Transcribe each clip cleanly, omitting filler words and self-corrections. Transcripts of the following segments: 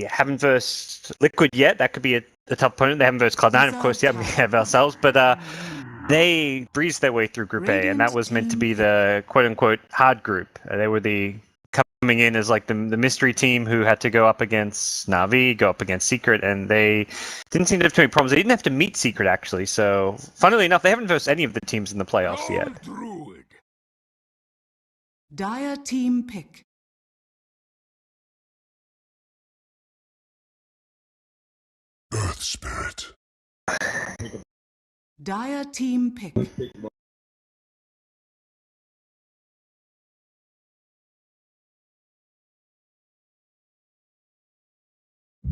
haven't versed Liquid yet. That could be a tough opponent. They haven't versed Cloud9, of course, yet. We have ourselves, but they breezed their way through Group A, and that was meant to be the quote-unquote hard group. They were the coming in as like the mystery team who had to go up against Na'Vi, go up against Secret, and they didn't seem to have too many problems. They didn't have to meet Secret, actually, so funnily enough, they haven't versed any of the teams in the playoffs yet. Dire team pick. Earth Spirit. Dire team pick.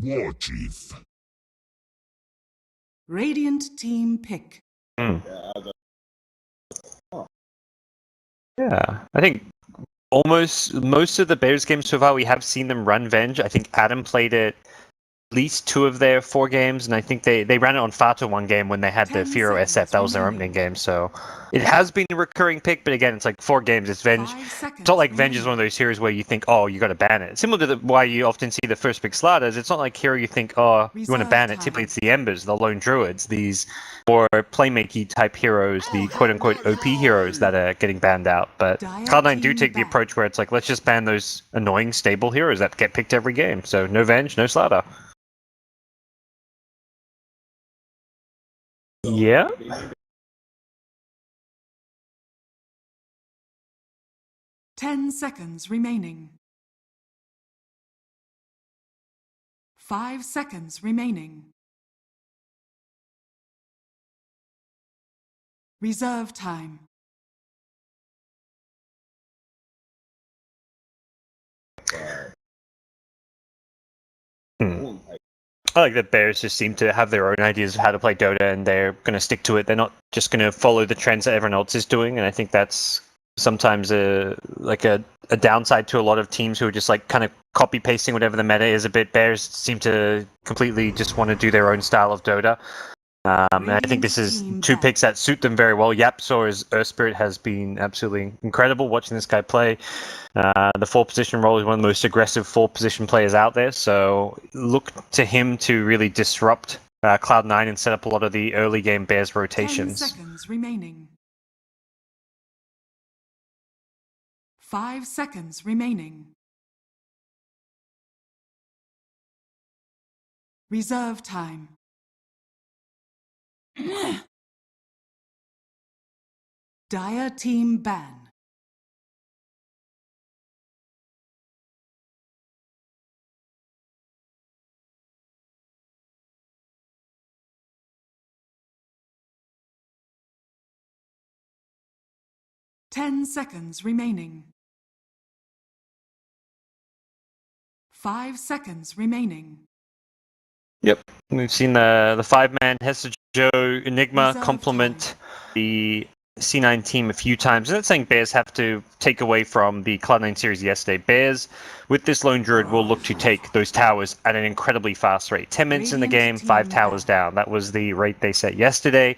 War Chief. Radiant team pick. Yeah, I think almost most of the Bears games so far, we have seen them run Venge. I think Adam played it at least 2 of their 4 games, and I think they ran it on Fata one game when they had the Firo SF. That was their opening game, so it has been a recurring pick, but again, it's like 4 games, it's Venge. It's not like Venge is one of those heroes where you think, oh, you got to ban it. Similar to why you often see the first pick Slaughters, it's not like hero you think, oh, you want to ban it. Typically, it's the Embers, the Lone Druids, these more playmaky type heroes, the quote-unquote OP heroes that are getting banned out. But Cloud9 do take the approach where it's like, let's just ban those annoying stable heroes that get picked every game. So no Venge, no Slaughter. Yeah. Ten seconds remaining. 5 seconds remaining. Reserve time. I like that Bears just seem to have their own ideas of how to play Dota, and they're going to stick to it. They're not just going to follow the trends that everyone else is doing, and I think that's sometimes a downside to a lot of teams who are just like kind of copy pasting whatever the meta is a bit. Bears seem to completely just want to do their own style of Dota. And I think this is 2 picks that suit them very well. Yapsa's Earth Spirit has been absolutely incredible watching this guy play. The 4 position role is one of the most aggressive 4 position players out there, so look to him to really disrupt Cloud9 and set up a lot of the early game Bears rotations. 10 seconds remaining. 5 seconds remaining. Reserve time. Dire team ban. Ten seconds remaining. 5 seconds remaining. Yep, we've seen the 5-man Hester Joe Enigma complement the C9 team a few times. I'm not saying Bears have to take away from the Cloud9 series yesterday. Bears, with this Lone Druid, will look to take those towers at an incredibly fast rate. 10 minutes in the game, 5 towers down. That was the rate they set yesterday.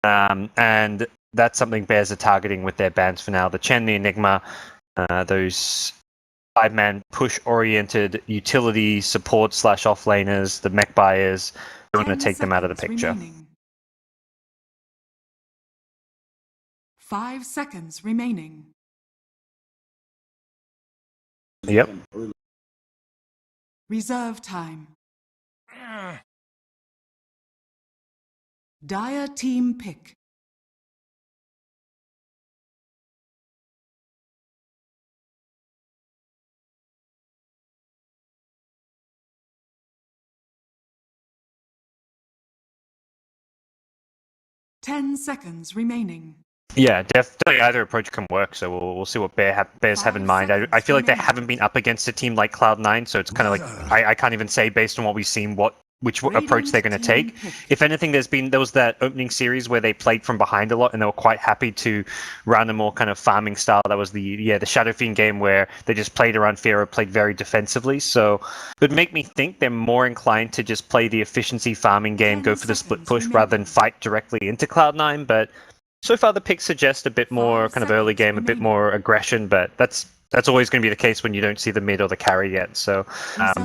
And that's something Bears are targeting with their bans for now. The Chen, the Enigma, those 5-man push-oriented utility support / offlaners, the mech buyers, they're going to take them out of the picture. 5 seconds remaining. Yep. Reserve time. Dire team pick. Ten seconds remaining. Yeah, definitely either approach can work, so we'll see what Bears have in mind. I feel like they haven't been up against a team like Cloud9, so it's kind of like, I can't even say based on what we've seen which approach they're going to take. If anything, there was that opening series where they played from behind a lot, and they were quite happy to run a more kind of farming style. That was the Shadow Fiend game where they just played around Firo, played very defensively. So it would make me think they're more inclined to just play the efficiency farming game, go for the split push rather than fight directly into Cloud9. But so far the picks suggest a bit more kind of early game, a bit more aggression, but that's that's always going to be the case when you don't see the mid or the carry yet. So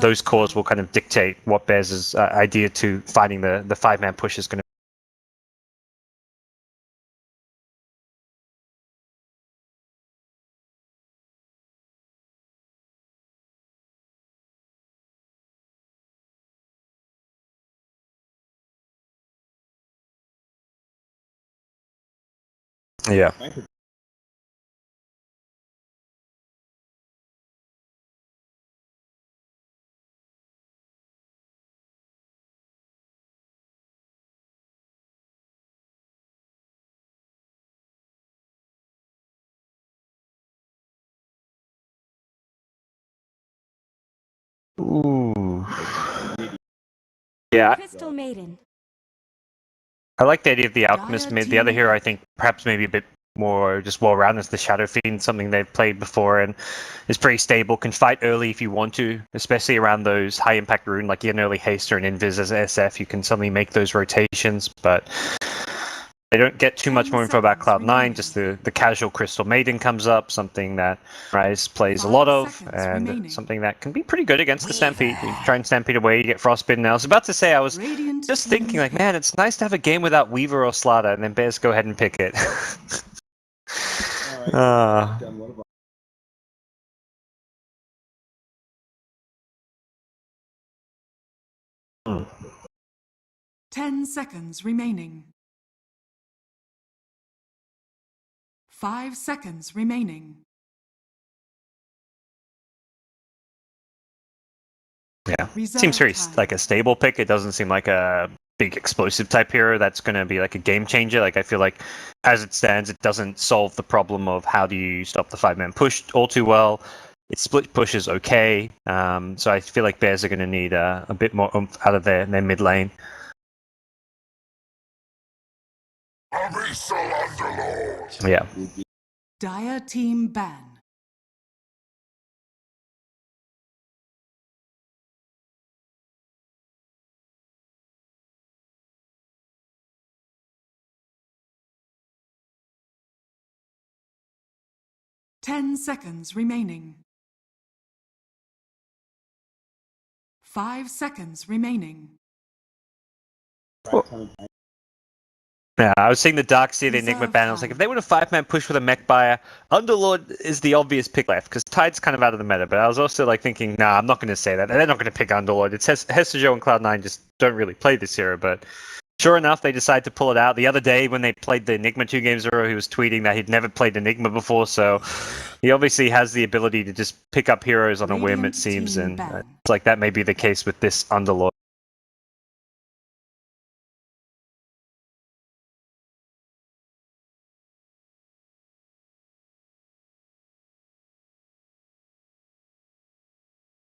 those cores will kind of dictate what Bears' idea to fighting the 5-man push is going to. Yeah. Ooh. Yeah. Crystal Maiden. I like the idea of the Alchemist mid. The other hero, I think, perhaps maybe a bit more just well-rounded is the Shadow Fiend, something they've played before and is pretty stable. Can fight early if you want to, especially around those high-impact rune, like an early Haste or an Invis as SF. You can suddenly make those rotations, but they don't get too much more info about Cloud9. Just the casual Crystal Maiden comes up, something that Rise plays a lot of, and something that can be pretty good against the Stampede. You try and Stampede away, you get Frostbitten. I was about to say, I was just thinking, like, man, it's nice to have a game without Weaver or Slaughter, and then Bears go ahead and pick it. Hmm. 10 seconds remaining. 5 seconds remaining. Yeah, Reserve seems very time. like a stable pick. It doesn't seem like a big explosive type hero that's going to be like a game changer. Like I feel like as it stands, it doesn't solve the problem of how do you stop the 5-man push all too well. Its split push is okay, so I feel like Bears are going to need a bit more oomph out of their mid lane. Abyssal Underlord. Yeah. Dire team ban. Ten seconds remaining. 5 seconds remaining. Yeah, I was seeing the Darkseer, the Enigma Reserve ban. I was like, time. if they want a 5-man push with a mech buyer, Underlord is the obvious pick left because Tide's kind of out of the meta. But I was also like thinking, nah, I'm not going to say that. They're not going to pick Underlord. It's Hestejo and Cloud9 just don't really play this hero. But sure enough, they decided to pull it out. The other day when they played the Enigma 2 games in a row, he was tweeting that he'd never played Enigma before. So he obviously has the ability to just pick up heroes on a whim, it Radiant seems. team And ban. it's like that may be the case with this Underlord.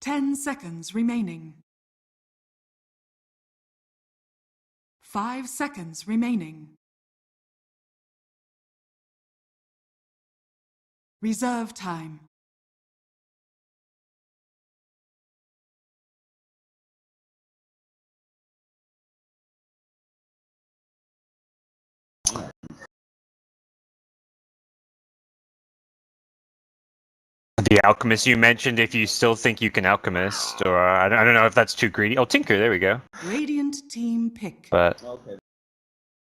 Ten seconds remaining. 5 seconds remaining. Reserve time. The Alchemist you mentioned, if you still think you can Alchemist, or I don't know if that's too greedy. Oh, Tinker, there we go. Radiant team pick. But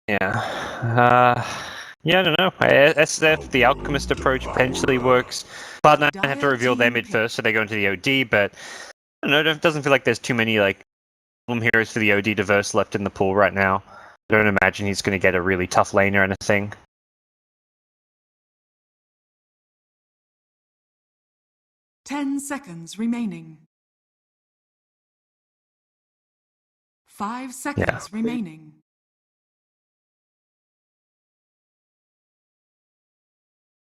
yeah, yeah, I don't know. SF, the Alchemist approach potentially works. Cloud9 have to reveal their mid first, so they go into the OD. But I don't know. It doesn't feel like there's too many like problem heroes for the OD diverse left in the pool right now. I don't imagine he's going to get a really tough lane or anything. 10 seconds remaining. 5 seconds remaining.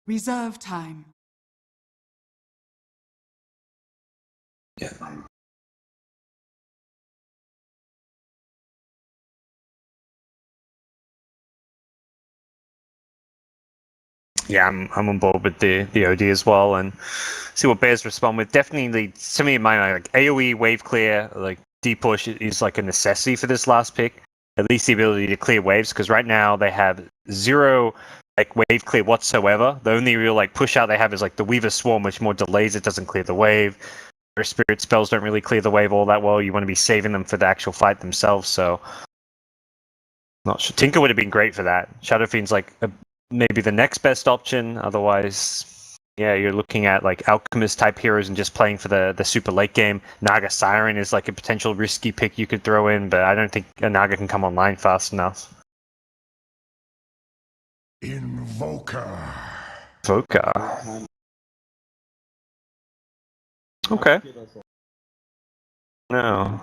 Reserve time. Yeah. Yeah, I'm on board with the OD as well, and see what Bears respond with. Definitely, to me in my mind, like AOE wave clear, like deep push is like a necessity for this last pick. At least the ability to clear waves, because right now they have 0 like wave clear whatsoever. The only real like push out they have is like the Weaver Swarm, which more delays it, doesn't clear the wave. Their spirit spells don't really clear the wave all that well. You want to be saving them for the actual fight themselves. So, not sure. Tinker would have been great for that. Shadow Fiend's like maybe the next best option. Otherwise, yeah, you're looking at like Alchemist type heroes and just playing for the super late game. Naga Siren is like a potential risky pick you could throw in, but I don't think a Naga can come online fast enough. Invoker. Voka. Okay. No.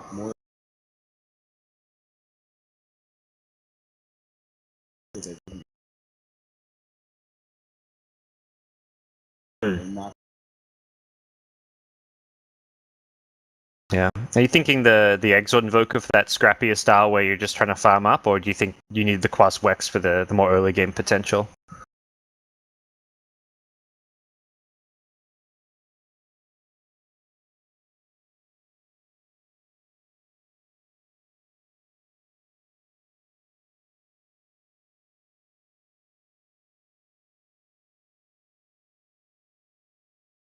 Yeah. Are you thinking the Exort Invoker for that scrappier style where you're just trying to farm up, or do you think you need the Quas Wex for the more early game potential?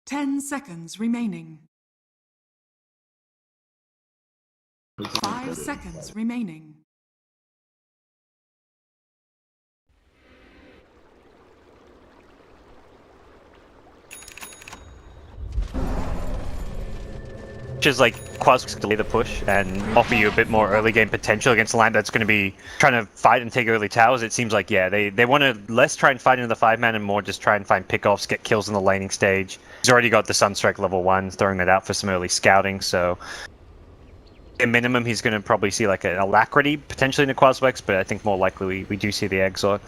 Ten seconds remaining. 5 seconds remaining. Which is like Quas delay the push and offer you a bit more early game potential against a line that's going to be trying to fight and take early towers. It seems like, yeah, they want to less try and fight into the 5-man and more just try and find pickoffs, get kills in the laning stage. He's already got the Sunstrike level 1, throwing that out for some early scouting, so at minimum he's going to probably see like an Alacrity potentially in the Quas Wex, but I think more likely we do see the Exort.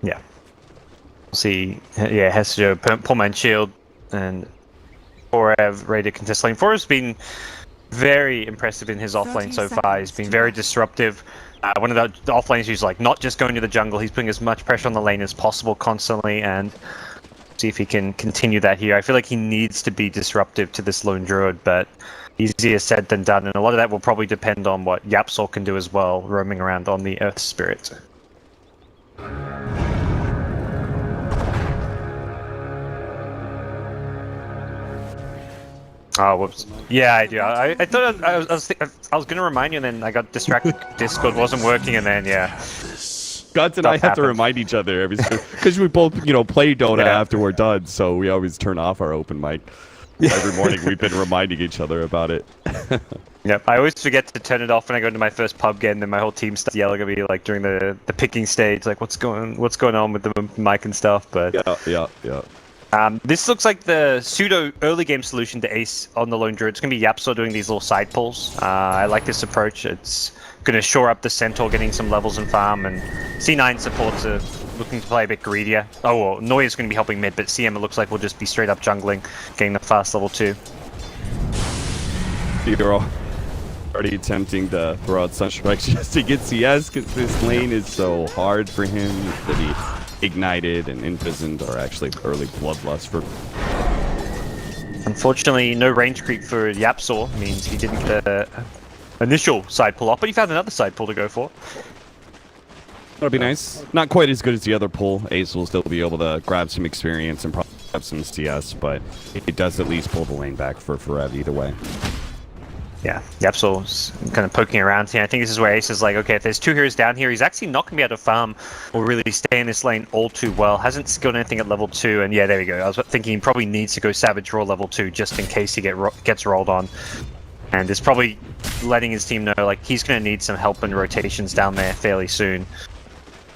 Yeah. See, yeah, Hesio, Pullman Shield, and Forev ready to contest lane. Forev's been very impressive in his offlane so far. He's been very disruptive. One of the offlanes who's like not just going to the jungle, he's putting as much pressure on the lane as possible constantly, and see if he can continue that here. I feel like he needs to be disruptive to this lone druid, but easier said than done, and a lot of that will probably depend on what Yapsol can do as well, roaming around on the Earth Spirit. Oh, whoops. Yeah, I do. I thought I was going to remind you, and then I got distracted. Discord wasn't working, and then, yeah. Guts and I have to remind each other every because we both, play Dota after we're done, so we always turn off our open mic. Every morning we've been reminding each other about it. Yep, I always forget to turn it off when I go into my first pub game, and then my whole team starts yelling at me like during the picking stage, like what's going on with the mic and stuff. But yeah. This looks like the pseudo early game solution to Ace on the Lone Druid. It's going to be Yapsor doing these little side pulls. I like this approach. It's going to shore up the Centaur, getting some levels in farm, and C9 supports are looking to play a bit greedier. Oh, well, Noya's going to be helping mid, but CM it looks like will just be straight up jungling, getting the fast level 2. You're already attempting to throw out Sunstrike just to get CS, because this lane is so hard for him to be ignited and imprisoned, or actually early bloodlust for. Unfortunately, no range creep for Yapsor means he didn't get the initial side pull off, but he found another side pull to go for. That'll be nice. Not quite as good as the other pull. Ace will still be able to grab some experience and probably grab some CS, but it does at least pull the lane back for Forev either way. Yeah, Yapsor's kind of poking around here. I think this is where Ace is like, okay, if there's 2 heroes down here, he's actually not going to be able to farm or really stay in this lane all too well. Hasn't skilled anything at level 2, and yeah, there we go. I was thinking he probably needs to go Savage Raw level 2 just in case he gets rolled on. And is probably letting his team know, like, he's going to need some help and rotations down there fairly soon.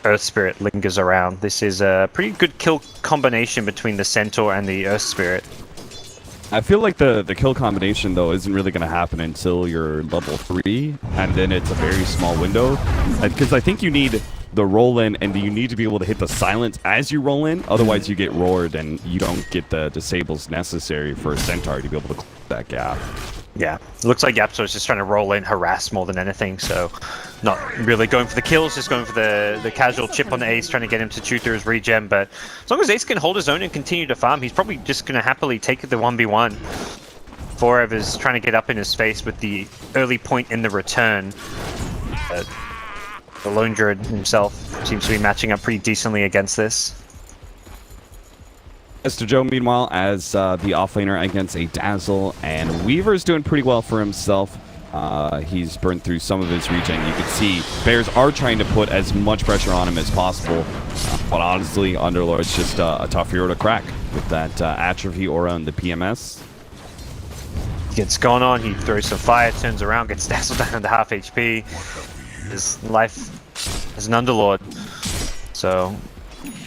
Earth Spirit lingers around. This is a pretty good kill combination between the Centaur and the Earth Spirit. I feel like the kill combination though isn't really going to happen until you're level 3, and then it's a very small window. Because I think you need the roll in, and you need to be able to hit the silence as you roll in. Otherwise, you get roared, and you don't get the disables necessary for a centaur to be able to close that gap. Yeah, it looks like Yapso's just trying to roll in, harass more than anything, so not really going for the kills, just going for the casual chip on the Ace, trying to get him to chew through his regen. But as long as Ace can hold his own and continue to farm, he's probably just going to happily take the 1v1. Forev is trying to get up in his face with the early point in the return. The Lone Druid himself seems to be matching up pretty decently against this. Mr. Joe, meanwhile, as the offlaner against a Dazzle, and Weaver's doing pretty well for himself. He's burned through some of his regen. You can see Bears are trying to put as much pressure on him as possible, but honestly, Underlord's just a tough hero to crack with that Atrophy aura and the PMS. Gets gone on, he throws some fire, turns around, gets Dazzled down to half HP. His life as an Underlord. So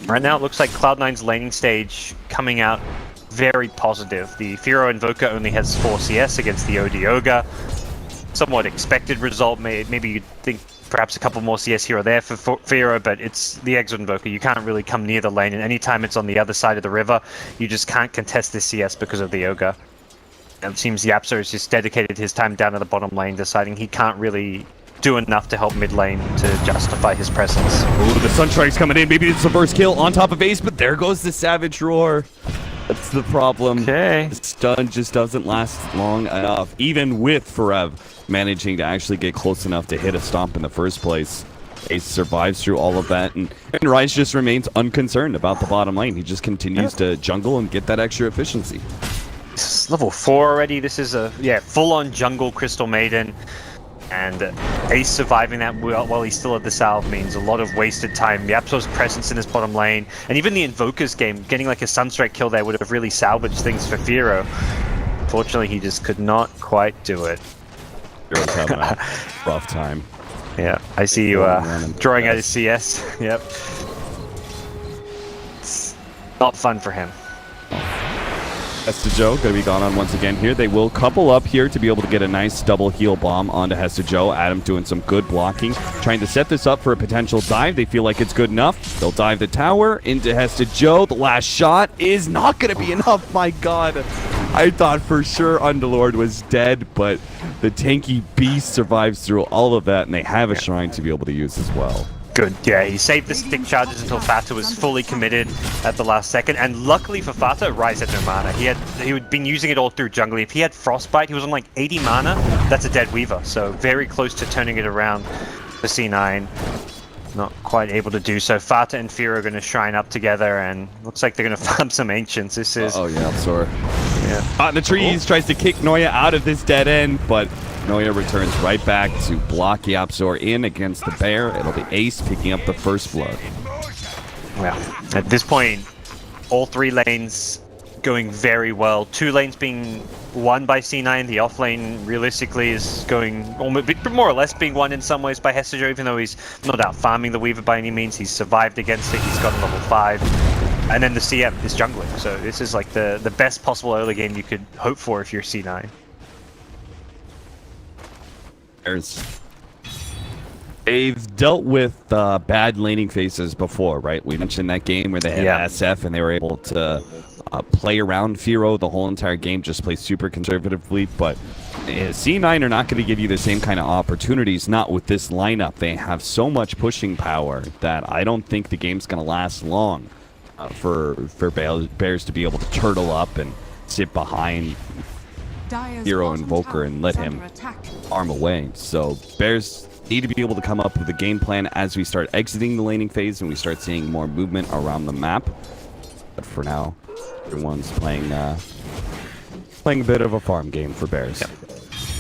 right now it looks like Cloud9's laning stage coming out very positive. The Firo Invoker only has 4 CS against the OD Ogre. Somewhat expected result. Maybe you'd think perhaps a couple more CS here or there for Firo, but it's the Exo Invoker. You can't really come near the lane, and anytime it's on the other side of the river, you just can't contest this CS because of the Ogre. It seems Yapso has just dedicated his time down to the bottom lane, deciding he can't really do enough to help mid lane to justify his presence. Ooh, the Sunstrike's coming in. Maybe it's the first kill on top of Ace, but there goes the Savage Roar. That's the problem. Okay. The stun just doesn't last long enough, even with Forev managing to actually get close enough to hit a stomp in the first place. Ace survives through all of that, and Rise just remains unconcerned about the bottom lane. He just continues to jungle and get that extra efficiency. This is level 4 already. This is a full-on jungle Crystal Maiden. And Ace surviving that while he's still at the south means a lot of wasted time. Yapso's presence in his bottom lane, and even the Invoker's game, getting like a Sunstrike kill there would have really salvaged things for Firo. Fortunately, he just could not quite do it. Firo's having a rough time. Yeah, I see you drawing out his CS. Yep. It's not fun for him. Hesta Joe going to be gone on once again here. They will couple up here to be able to get a nice double heal bomb onto Hesta Joe. Adam doing some good blocking, trying to set this up for a potential dive. They feel like it's good enough. They'll dive the tower into Hesta Joe. The last shot is not going to be enough. My God. I thought for sure Underlord was dead, but the tanky beast survives through all of that, and they have a shrine to be able to use as well. Good, yeah, he saved the stick charges until Fata was fully committed at the last second, and luckily for Fata, Rise had no mana. He had been using it all through jungle. If he had Frostbite, he was on like 80 mana, that's a dead Weaver, so very close to turning it around for C9. Not quite able to do so. Fata and Firo are going to shrine up together, and looks like they're going to farm some Ancients. This is... Oh yeah, I'm sorry. Yeah. Caught in the trees, tries to kick Noya out of this dead end, but Noya returns right back to block Yapsor in against the bear. It'll be Ace picking up the first blood. Well, at this point, all 3 lanes going very well. 2 lanes being won by C9. The off lane realistically is going almost more or less being won in some ways by Hesta Joe, even though he's not out farming the Weaver by any means. He's survived against it. He's gotten level 5. And then the CM is jungling. So this is like the best possible early game you could hope for if you're C9. They've dealt with bad laning phases before, right? We mentioned that game where they had SF and they were able to play around Firo the whole entire game, just play super conservatively. But C9 are not going to give you the same kind of opportunities, not with this lineup. They have so much pushing power that I don't think the game's going to last long for Bears to be able to turtle up and sit behind Hero Invoker and let him arm away. So Bears need to be able to come up with a game plan as we start exiting the laning phase and we start seeing more movement around the map. But for now, everyone's playing a bit of a farm game for Bears. Yep.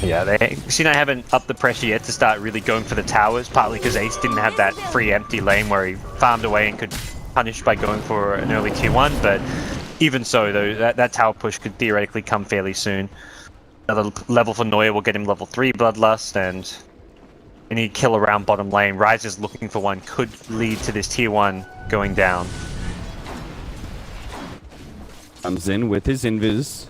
Yeah, C9 haven't upped the pressure yet to start really going for the towers, partly because Ace didn't have that free empty lane where he farmed away and could punish by going for an early tier 1, but even so, though, that tower push could theoretically come fairly soon. Another level for Noya will get him level 3 Bloodlust, and any kill around bottom lane. Rise is looking for one, could lead to this tier 1 going down. Comes in with his invis.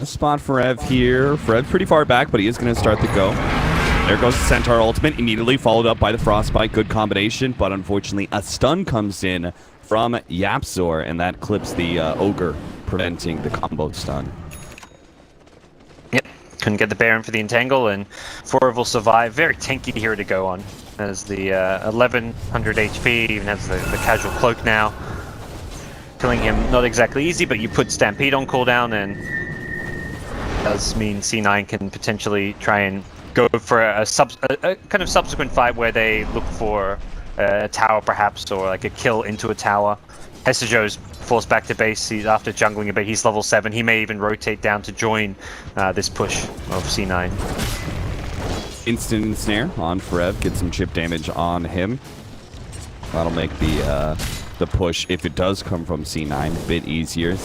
A spot for Ev here. Fred pretty far back, but he is going to start the go. There goes the Centaur ultimate, immediately followed up by the Frostbite. Good combination, but unfortunately a stun comes in from Yapzor, and that clips the Ogre, preventing the combo stun. Yep, couldn't get the bear in for the entangle, and Forav will survive. Very tanky hero to go on, as the 1100 HP, even has the casual cloak now. Killing him not exactly easy, but you put Stampede on cooldown, and does mean C9 can potentially try and go for a kind of subsequent fight where they look for a tower perhaps, or like a kill into a tower. Hesijo's forced back to base. He's after jungling a bit. He's level 7. He may even rotate down to join this push of C9. Instant ensnare on Forev. Get some chip damage on him. That'll make the push, if it does come from C9, a bit easier.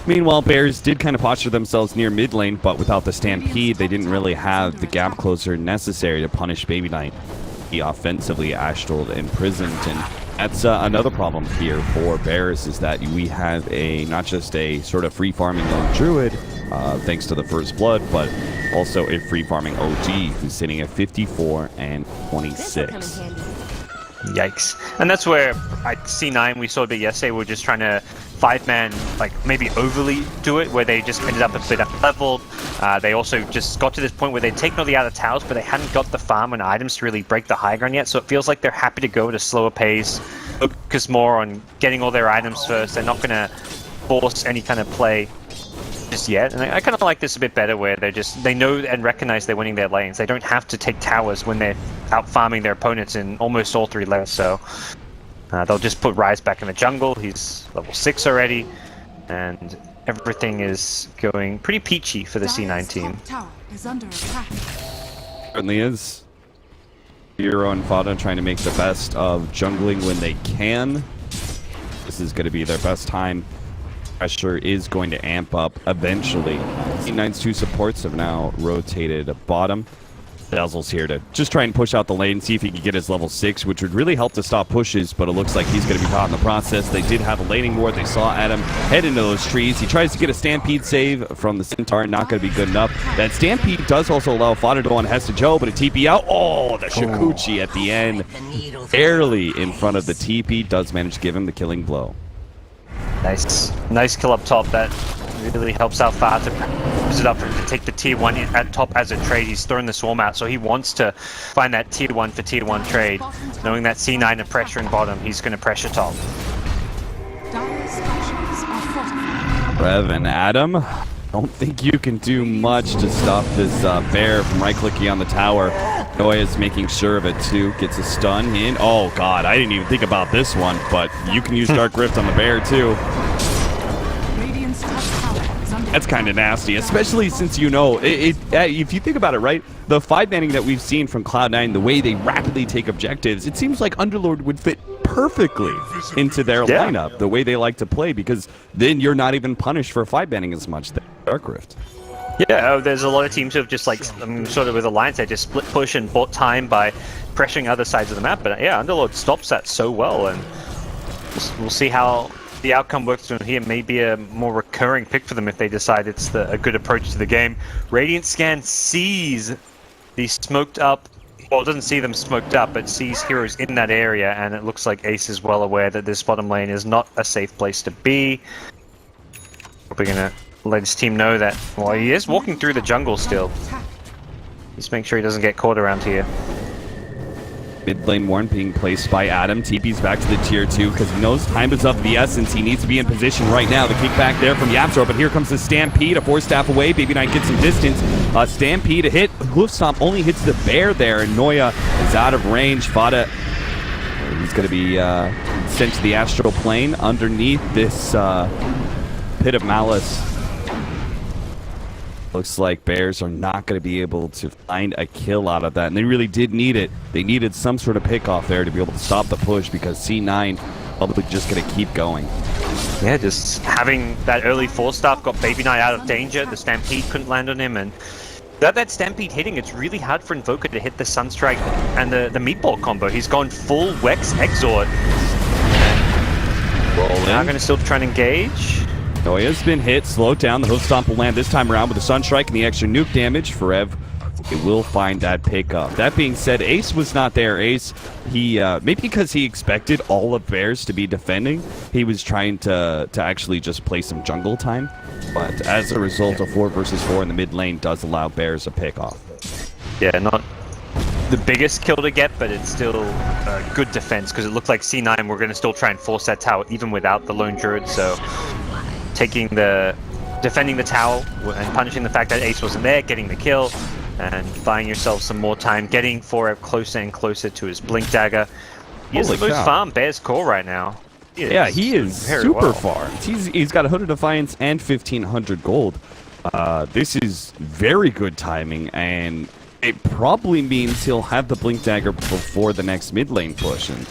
Meanwhile, Bears did kind of posture themselves near mid lane, but without the Stampede, they didn't really have the gap closer necessary to punish Baby Knight. He offensively Astraled imprisoned, and that's another problem here for Bears, is that we have not just a sort of free farming lone Druid, thanks to the First Blood, but also a free farming OG who's sitting at 54 and 26. Yikes. And that's where at C9 we saw a bit yesterday, we were just trying to 5-man, like maybe overly do it, where they just ended up a bit leveled. They also just got to this point where they'd taken all the other towers, but they hadn't got the farm and items to really break the high ground yet, so it feels like they're happy to go at a slower pace, focus more on getting all their items first. They're not going to force any kind of play just yet, and I kind of like this a bit better, where they know and recognize they're winning their lanes. They don't have to take towers when they're out farming their opponents in almost all 3 lanes, so they'll just put Ryze back in the jungle. He's level 6 already, and everything is going pretty peachy for the C9 team. Tower is under attack. Certainly is. Hero and Fada trying to make the best of jungling when they can. This is going to be their best time. Pressure is going to amp up eventually. C9's 2 supports have now rotated bottom. Dazzle's here to just try and push out the lane, see if he can get his level 6, which would really help to stop pushes, but it looks like he's going to be caught in the process. They did have a laning ward. They saw Adam head into those trees. He tries to get a Stampede save from the Centaur, not going to be good enough. That Stampede does also allow Fodder to go on Hesijo, but a TP out. Oh, the Shikuchi at the end, barely in front of the TP, does manage to give him the killing blow. Nice kill up top. That really helps out Far to use it up for him to take the tier 1 at top as a trade. He's throwing the swarm out, so he wants to find that tier 1 for tier 1 trade. Knowing that C9 are pressuring bottom, he's going to pressure top. Rev and Adam, don't think you can do much to stop this bear from right-clicking on the tower. Noya's making sure of it too. Gets a stun in. Oh god, I didn't even think about this one, but you can use Dark Rift on the bear too. That's kind of nasty, especially since you know, if you think about it, right? The 5-manning that we've seen from Cloud9, the way they rapidly take objectives, it seems like Underlord would fit perfectly into their lineup, the way they like to play, because then you're not even punished for 5-manning as much. Dark Rift. Yeah, there's a lot of teams who have just like, sort of with Alliance, they just split push and bought time by pressuring other sides of the map. But yeah, Underlord stops that so well, and we'll see how the outcome works from here. Maybe a more recurring pick for them if they decide it's a good approach to the game. Radiant Scan sees the smoked up, well, it doesn't see them smoked up, but sees heroes in that area, and it looks like Ace is well aware that this bottom lane is not a safe place to be. We're gonna let his team know that, well, he is walking through the jungle still. Just make sure he doesn't get caught around here. Mid lane warn being placed by Adam. TP's back to the tier 2 because he knows time is of the essence. He needs to be in position right now. The kickback there from Yapzor, but here comes the Stampede. A 4-staff away. Baby Knight gets some distance. Stampede, a hit. Hoof Stomp only hits the bear there, and Noya is out of range. Fada, he's going to be sent to the astral plane underneath this pit of malice. Looks like Bears are not going to be able to find a kill out of that, and they really did need it. They needed some sort of pick-off there to be able to stop the push, because C9 probably just going to keep going. Yeah, just having that early 4-staff got Baby Knight out of danger. The Stampede couldn't land on him, and without that Stampede hitting, it's really hard for Invoker to hit the Sunstrike and the Meatball combo. He's gone full Wex Exort. Now going to still try and engage. Noya's been hit, slowed down. The hoof stomp will land this time around with the Sunstrike and the extra nuke damage. Forev, it will find that pickup. That being said, Ace was not there. Ace, he maybe because he expected all of Bears to be defending, he was trying to actually just play some jungle time. But as a result of 4 versus 4 in the mid lane does allow Bears a pick off. Yeah, not the biggest kill to get, but it's still good defense because it looked like C9 were going to still try and force that tower even without the lone druid. So defending the tower and punishing the fact that Ace wasn't there, getting the kill, and buying yourself some more time, getting Forever closer and closer to his Blink Dagger. He has the most farm Bears core right now. He is super far. He's got 100 Defiance and 1,500 gold. This is very good timing, and it probably means he'll have the Blink Dagger before the next mid lane push. And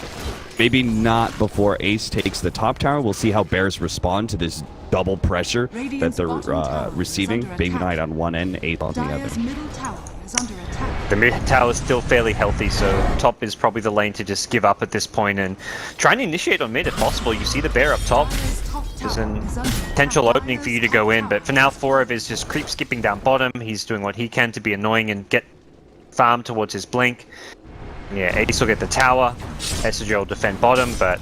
maybe not before Ace takes the top tower. We'll see how Bears respond to this double pressure that they're receiving. Baby Knight on one end, 8 on the other. The mid tower is still fairly healthy, so top is probably the lane to just give up at this point and try and initiate on mid if possible. You see the bear up top. There's a potential opening for you to go in, but for now, Forev is just creep skipping down bottom. He's doing what he can to be annoying and get farm towards his blink. Yeah, Ace will get the tower. SJ will defend bottom, but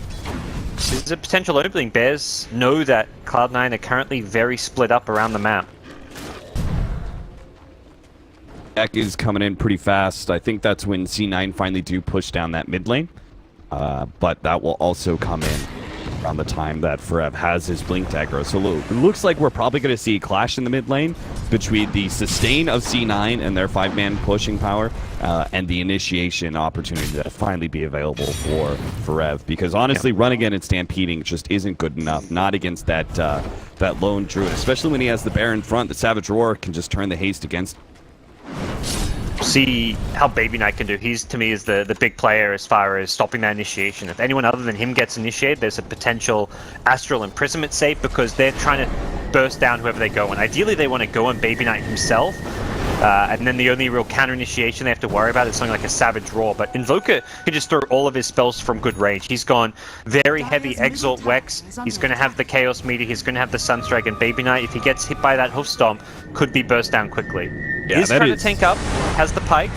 this is a potential opening. Bears know that Cloud9 are currently very split up around the map. Deck is coming in pretty fast. I think that's when C9 finally do push down that mid lane. But that will also come in around the time that Forev has his Blink Dagger. So it looks like we're probably going to see a clash in the mid lane between the sustain of C9 and their 5-man pushing power and the initiation opportunity to finally be available for Forev. Because honestly, running in and stampeding just isn't good enough. Not against that lone druid, especially when he has the bear in front. The Savage Roar can just turn the haste against. See how Baby Knight can do. He's, to me, is the big player as far as stopping that initiation. If anyone other than him gets initiated, there's a potential Astral Imprisonment save because they're trying to burst down whoever they go. And ideally, they want to go on Baby Knight himself. And then the only real counter initiation they have to worry about is something like a Savage Roar. But Invoker can just throw all of his spells from good range. He's gone very heavy Exalt Wex. He's going to have the Chaos Meteor. He's going to have the Sunstrike, and Baby Knight, if he gets hit by that Hoof Stomp, could be burst down quickly. Yeah, He's trying to tank up, has the Pike,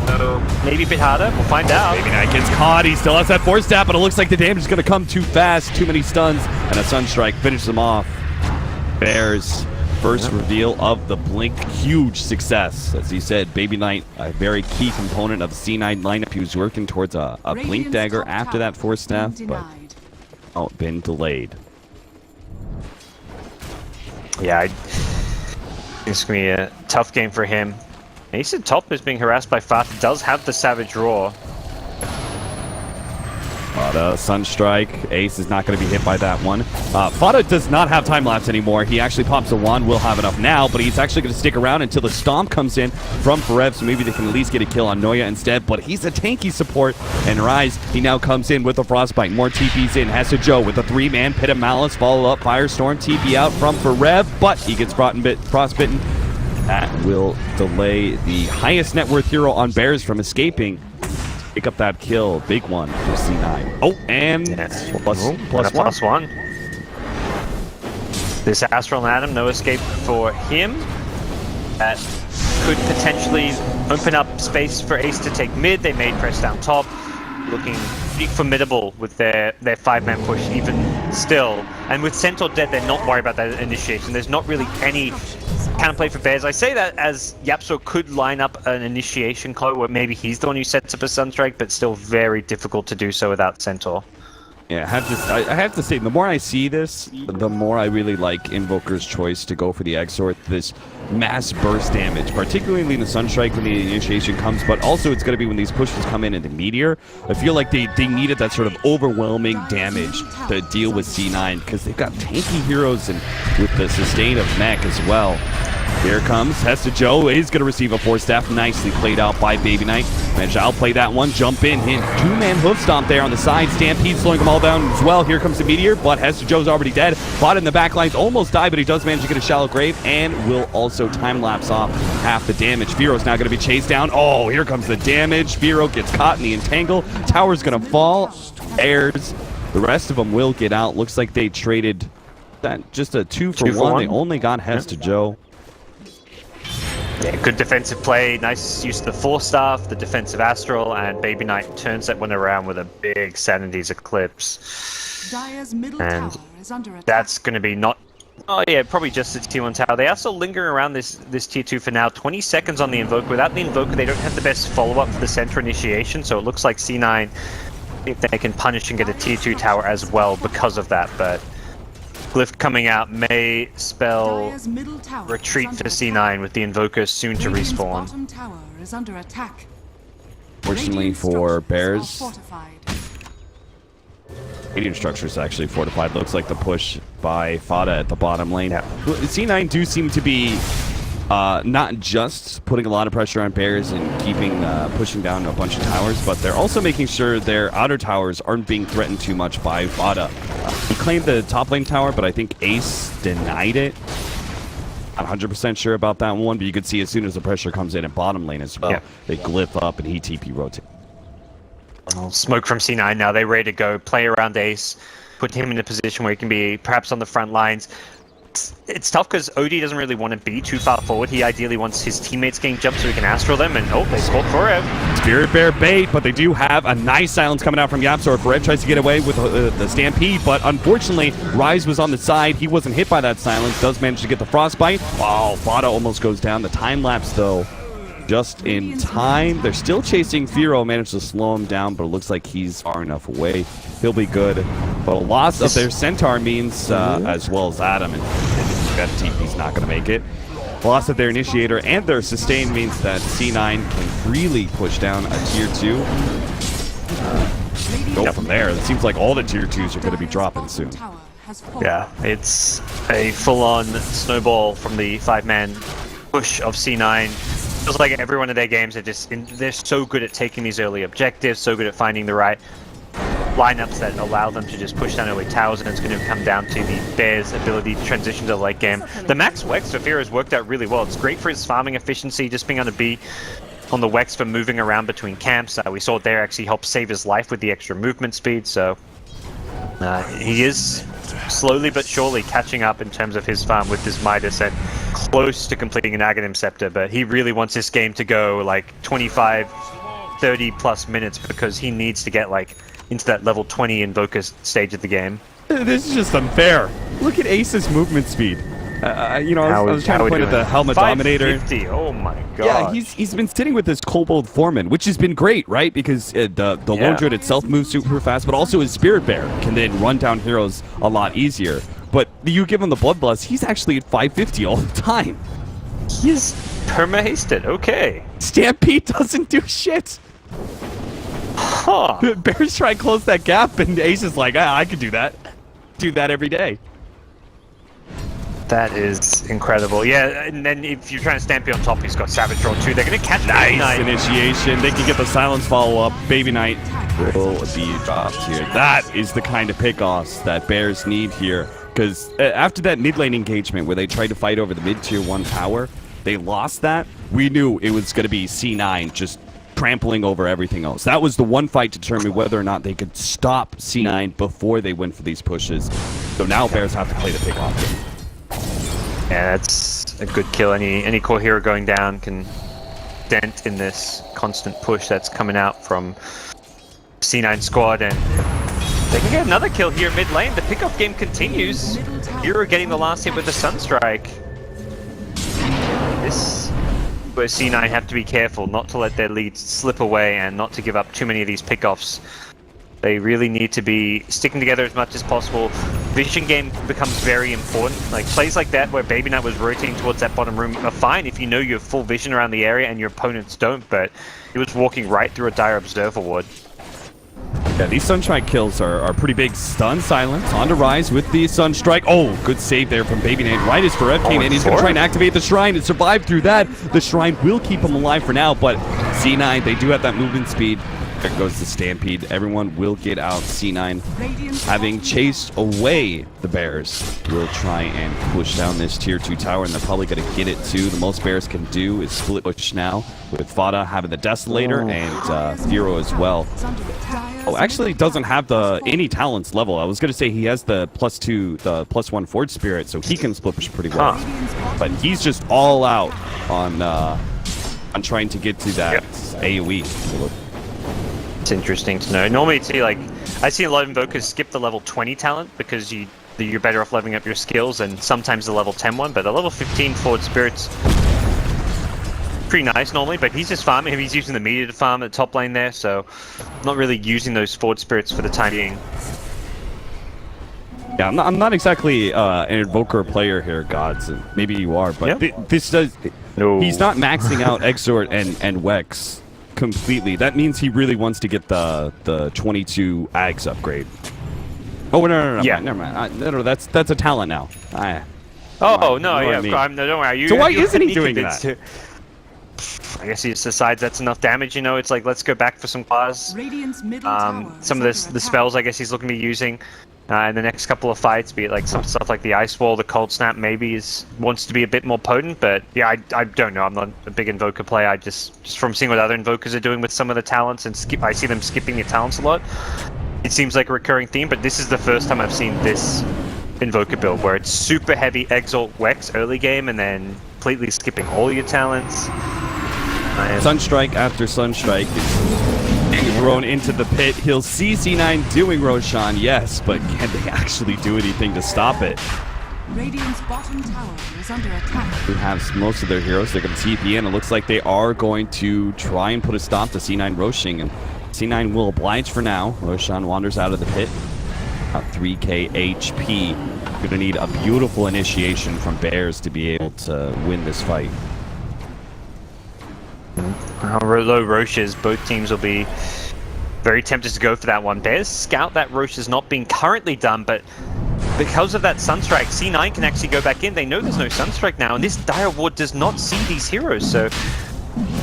so maybe a bit harder. We'll find out. Baby Knight gets caught. He still has that force stab, but it looks like the damage is going to come too fast. Too many stuns, and a Sunstrike finishes him off. Bears first reveal of the Blink, huge success. As he said, Baby Knight, a very key component of the C9 lineup. He was working towards a Blink Dagger after that force staff, but been delayed. Yeah, it's going to be a tough game for him. Ace at top is being harassed by Fata. Does have the Savage Roar. Fata, Sunstrike. Ace is not going to be hit by that one. Fata does not have time lapse anymore. He actually pops a wand. Will have enough now, but he's actually going to stick around until the Stomp comes in from Forev, so maybe they can at least get a kill on Noya instead. But he's a tanky support, and Rise, he now comes in with a Frostbite. More TPs in. Has to Joe with a 3-man Pit of Malice. Follow up Firestorm. TP out from Forev, but he gets frostbitten. That will delay the highest net worth hero on Bears from escaping. Pick up that kill. Big one for C9. Oh, and plus one. This Astral and Adam, no escape for him. That could potentially open up space for Ace to take mid. They made press down top. Looking pretty formidable with their 5-man push even still. And with Centaur dead, they're not worried about that initiation. There's not really any counterplay for Bears. I say that as Yapso could line up an initiation call where maybe he's the one who sets up a Sunstrike, but still very difficult to do so without Centaur. Yeah, I have to say, the more I see this, the more I really like Invoker's choice to go for the Exort, this mass burst damage, particularly in the Sunstrike when the initiation comes, but also it's going to be when these pushes come in the Meteor. I feel like they needed that sort of overwhelming damage to deal with C9, because they've got tanky heroes and with the sustain of Mech as well. Here comes Hesta Joe. He's going to receive a force staff. Nicely played out by Baby Knight. Managed to outplay that one. Jump in. Hit 2-man hoof stomp there on the side. Stampede slowing them all down as well. Here comes the Meteor, but Hesta Joe's already dead. Bot in the back lines. Almost died, but he does manage to get a shallow grave and will also time-lapse off half the damage. Firo's now going to be chased down. Oh, here comes the damage. Firo gets caught in the entangle. Tower's going to fall. Airs. The rest of them will get out. Looks like they traded That just a 2-for-1. They only got Hess to Joe. Yeah, good defensive play. Nice use of the Force Staff, the defensive Astral, and Baby Knight turns that one around with a big Sanity's Eclipse. Dire's middle And tower is under attack. that's going to be not... Oh yeah, probably just the Tier 1 tower. They are still lingering around this Tier 2 for now. 20 seconds on the Invoker. Without the Invoker, they don't have the best follow-up for the center initiation, so it looks like C9, if they can punish and get a Tier 2 tower as well because of that, but... Glyph coming out may spell Dire's middle tower retreat is for under C9 with the Invoker soon to Radiant's respawn. bottom tower is under attack. Fortunately Radiant for structures Bears, are fortified. Radiant structure is actually fortified. Looks like the push by Fada at the bottom lane. Yeah. C9 do seem to be not just putting a lot of pressure on Bears and keeping pushing down a bunch of towers, but they're also making sure their outer towers aren't being threatened too much by Fada. He claimed the top lane tower, but I think Ace denied it. Not 100% sure about that one, but you could see as soon as the pressure comes in at bottom lane as well, they glyph up and he TP rotate. Well, smoke from C9 now. They're ready to go. Play around Ace. Put him in a position where he can be perhaps on the front lines. It's tough because OD doesn't really want to be too far forward. He ideally wants his teammates getting jumped so he can Astral them, and oh, they scored for him. Spirit Bear bait, but they do have a nice silence coming out from Yapzor. Red tries to get away with the Stampede, but unfortunately, Rise was on the side. He wasn't hit by that silence. Does manage to get the Frostbite. Oh, Fada almost goes down. The time lapse, though, just in time. They're still chasing Firo. Managed to slow him down, but it looks like he's far enough away. He'll be good. But a loss of their Centaur means, as well as Adam, and that TP's not going to make it. Loss of their Initiator and their Sustain means that C9 can freely push down a Tier 2. Go from there. It seems like all the Tier 2s are going to be dropping soon. Yeah, it's a full-on snowball from the 5-man push of C9. Feels like every one of their games are just they're so good at taking these early objectives, so good at finding the right lineups that allow them to just push down early towers, and it's going to come down to the Bears' ability to transition to the late game. The max Wex for Firo has worked out really well. It's great for his farming efficiency, just being able to be on the Wex for moving around between camps. We saw there actually help save his life with the extra movement speed, so he is slowly but surely catching up in terms of his farm with his Midas and close to completing an Aghanim Scepter, but he really wants this game to go like 25, 30 plus minutes because he needs to get like into that level 20 Invoker stage of the game. This is just unfair. Look at Ace's movement speed. You know, I was trying to point at the Helmet Dominator. 550, oh my god. Yeah, he's been sitting with this Kobold Foreman, which has been great, right? Because the Lone Druid itself moves super fast, but also his Spirit Bear can then run down heroes a lot easier. But you give him the Bloodlust, he's actually at 550 all the time. He's perma-hasted, okay. Stampede doesn't do shit. Huh. Bears try and close that gap, and Ace is like, I could do that. Do that every day. That is incredible. Yeah, and then if you're trying to Stampede on top, he's got Savage Roll too. They're going to catch Nice initiation. They can get the silence follow-up. Baby Knight will be dropped here. That is the kind of pickoffs that Bears need here. Because after that mid lane engagement where they tried to fight over the mid-tier 1 tower, they lost that. We knew it was going to be C9 just trampling over everything else. That was the one fight to determine whether or not they could stop C9 before they went for these pushes. So now Bears have to play the pickoff game. Yeah, that's a good kill. Any core hero going down can dent in this constant push that's coming out from C9 squad, and they can get another kill here mid lane. The pickoff game continues. Hero getting the last hit with the Sunstrike. This where C9 have to be careful not to let their lead slip away and not to give up too many of these pickoffs. They really need to be sticking together as much as possible. Vision game becomes very important. Like plays like that where Baby Knight was rotating towards that bottom room are fine if you know you have full vision around the area and your opponents don't, but he was walking right through a dire observer ward. Yeah, these Sunstrike kills are pretty big. Stun silence onto Rise with the Sunstrike. Oh, good save there from Baby Knight. Right as Forev came in, he's going to try and activate the Shrine and survive through that. The Shrine will keep him alive for now, but C9, they do have that movement speed. There goes the Stampede. Everyone will get out. C9, having chased away the Bears, will try and push down this tier 2 tower, and they're probably going to get it too. The most Bears can do is split push now, with Fada having the Desolator and Firo as well. Oh, actually doesn't have any talents level. I was going to say he has the +2, the +1 Forge Spirit, so he can split push pretty well. But he's just all out on trying to get to that AoE. It's interesting to know. Normally, see, like, I see a lot of invokers skip the level 20 talent because you're better off leveling up your skills, and sometimes the level 10 one. But the level 15 Forward Spirit's pretty nice normally. But he's just farming. He's using the meteor to farm at the top lane there, so not really using those Forward Spirits for the time being. Yeah, I'm not exactly an invoker player here, Gods. And maybe you are, but this does. No. He's not maxing out Exort and Wex completely. That means he really wants to get the 22 Ags upgrade. Oh no, yeah, never mind. No, that's a talent now. No, no, don't worry. So why isn't he doing that? I guess he just decides that's enough damage. You know, it's like, let's go back for some claws. Some of the spells I guess he's looking to be using in the next couple of fights, be it like some stuff like the Ice Wall, the Cold Snap, maybe wants to be a bit more potent. But yeah, I don't know. I'm not a big invoker player. I just from seeing what other invokers are doing with some of the talents, and I see them skipping the talents a lot. It seems like a recurring theme, but this is the first time I've seen this invoker build where it's super heavy Exalt Wex early game and then completely skipping all your talents. Sunstrike after Sunstrike is thrown into the pit. He'll see C9 doing Roshan, yes, but can they actually do anything to stop it? Radiant's bottom tower is under attack. Who has most of their heroes? They're going to TP in. It looks like they are going to try and put a stop to C9 Roshing, and C9 will oblige for now. Roshan wanders out of the pit. 3k HP. Going to need a beautiful initiation from Bears to be able to win this fight. How low Roche is, both teams will be very tempted to go for that one. Bears scout that Roche is not being currently done, but because of that Sunstrike, C9 can actually go back in. They know there's no Sunstrike now, and this Dire Ward does not see these heroes, so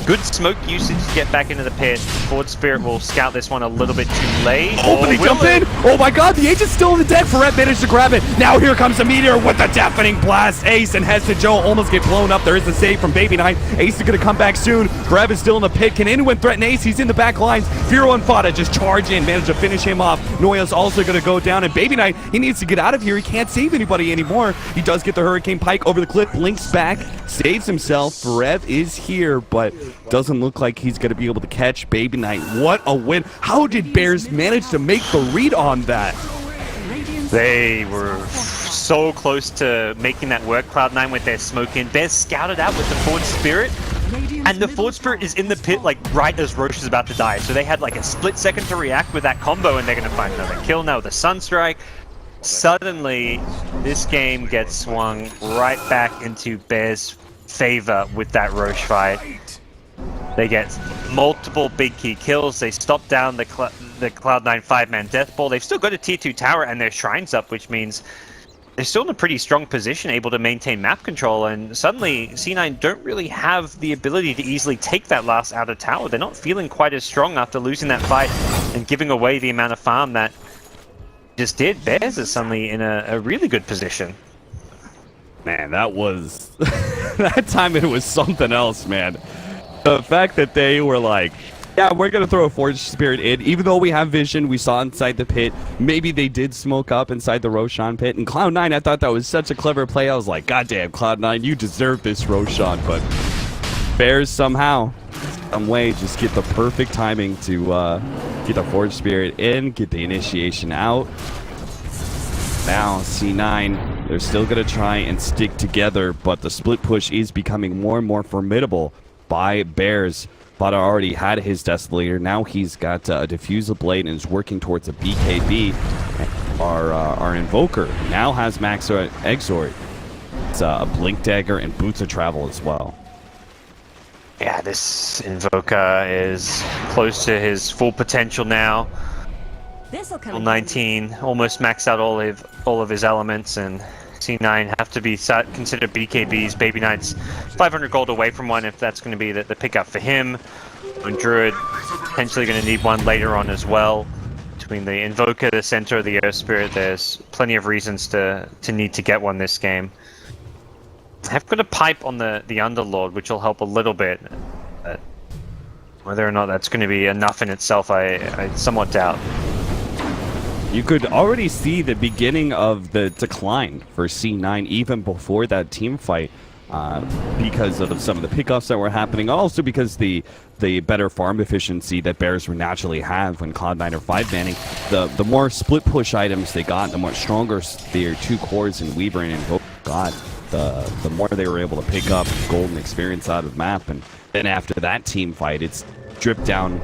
good smoke usage to get back into the pit. Forward Spirit will scout this one a little bit too late. Oh, but they jump in! Oh my god, the Aegis still in the deck. Ferret managed to grab it. Now here comes the Meteor with the deafening blast. Ace and Hez to Joe almost get blown up. There is a save from Baby Knight. Ace is going to come back soon. Grab is still in the pit. Can anyone threaten Ace? He's in the back lines. Firo and Fada just charge in, manage to finish him off. Noya's also going to go down, and Baby Knight, he needs to get out of here. He can't save anybody anymore. He does get the Hurricane Pike over the cliff, blinks back, saves himself. Ferret is here, but doesn't look like he's going to be able to catch Baby Knight. What a win. How did Bears manage to make the read on that? They were so close to making that work. Cloud9 with their smoke in. Bears scouted out with the Forward Spirit, and the Forward Spirit is in the pit like right as Roche is about to die. So they had like a split second to react with that combo, and they're going to find another kill now with the Sunstrike. Suddenly, this game gets swung right back into Bears' favor with that Roche fight. They get multiple big key kills. They stop down the Cloud9 5-man death ball. They've still got a tier 2 tower and their shrines up, which means they're still in a pretty strong position, able to maintain map control. And suddenly, C9 don't really have the ability to easily take that last outer tower. They're not feeling quite as strong after losing that fight and giving away the amount of farm that just did. Bears is suddenly in a really good position. Man, that was... that time it was something else, man. The fact that they were like, yeah, we're going to throw a Forge Spirit in. Even though we have vision, we saw inside the pit. Maybe they did smoke up inside the Roshan pit. And Cloud9, I thought that was such a clever play. I was like, God damn, Cloud9, you deserve this Roshan. But Bears somehow, some way, just get the perfect timing to get the Forge Spirit in, get the initiation out. Now, C9, they're still going to try and stick together, but the split push is becoming more and more formidable by Bears. Fada already had his Desolator. Now he's got a Diffusal Blade and is working towards a BKB. Our Invoker now has Max Exort. It's a Blink Dagger and Boots of Travel as well. Yeah, this Invoker is close to his full potential now. Level 19, almost maxed out all of his elements, and C9 have to be considered BKBs. Baby Knight's 500 gold away from one if that's going to be the pickup for him. And Druid potentially going to need one later on as well. Between the Invoker, the Centaur, the Earth Spirit, there's plenty of reasons to need to get one this game. I've got a pipe on the Underlord, which will help a little bit. But whether or not that's going to be enough in itself, I somewhat doubt. You could already see the beginning of the decline for C9 even before that team fight. Because of some of the pickoffs that were happening, also because the better farm efficiency that Bears would naturally have when Cloud9 are 5-manning, the more split push items they got, the more stronger their 2 cores in Weaver and Invoker got, the more they were able to pick up gold and experience out of the map. And then after that team fight, it's dropped down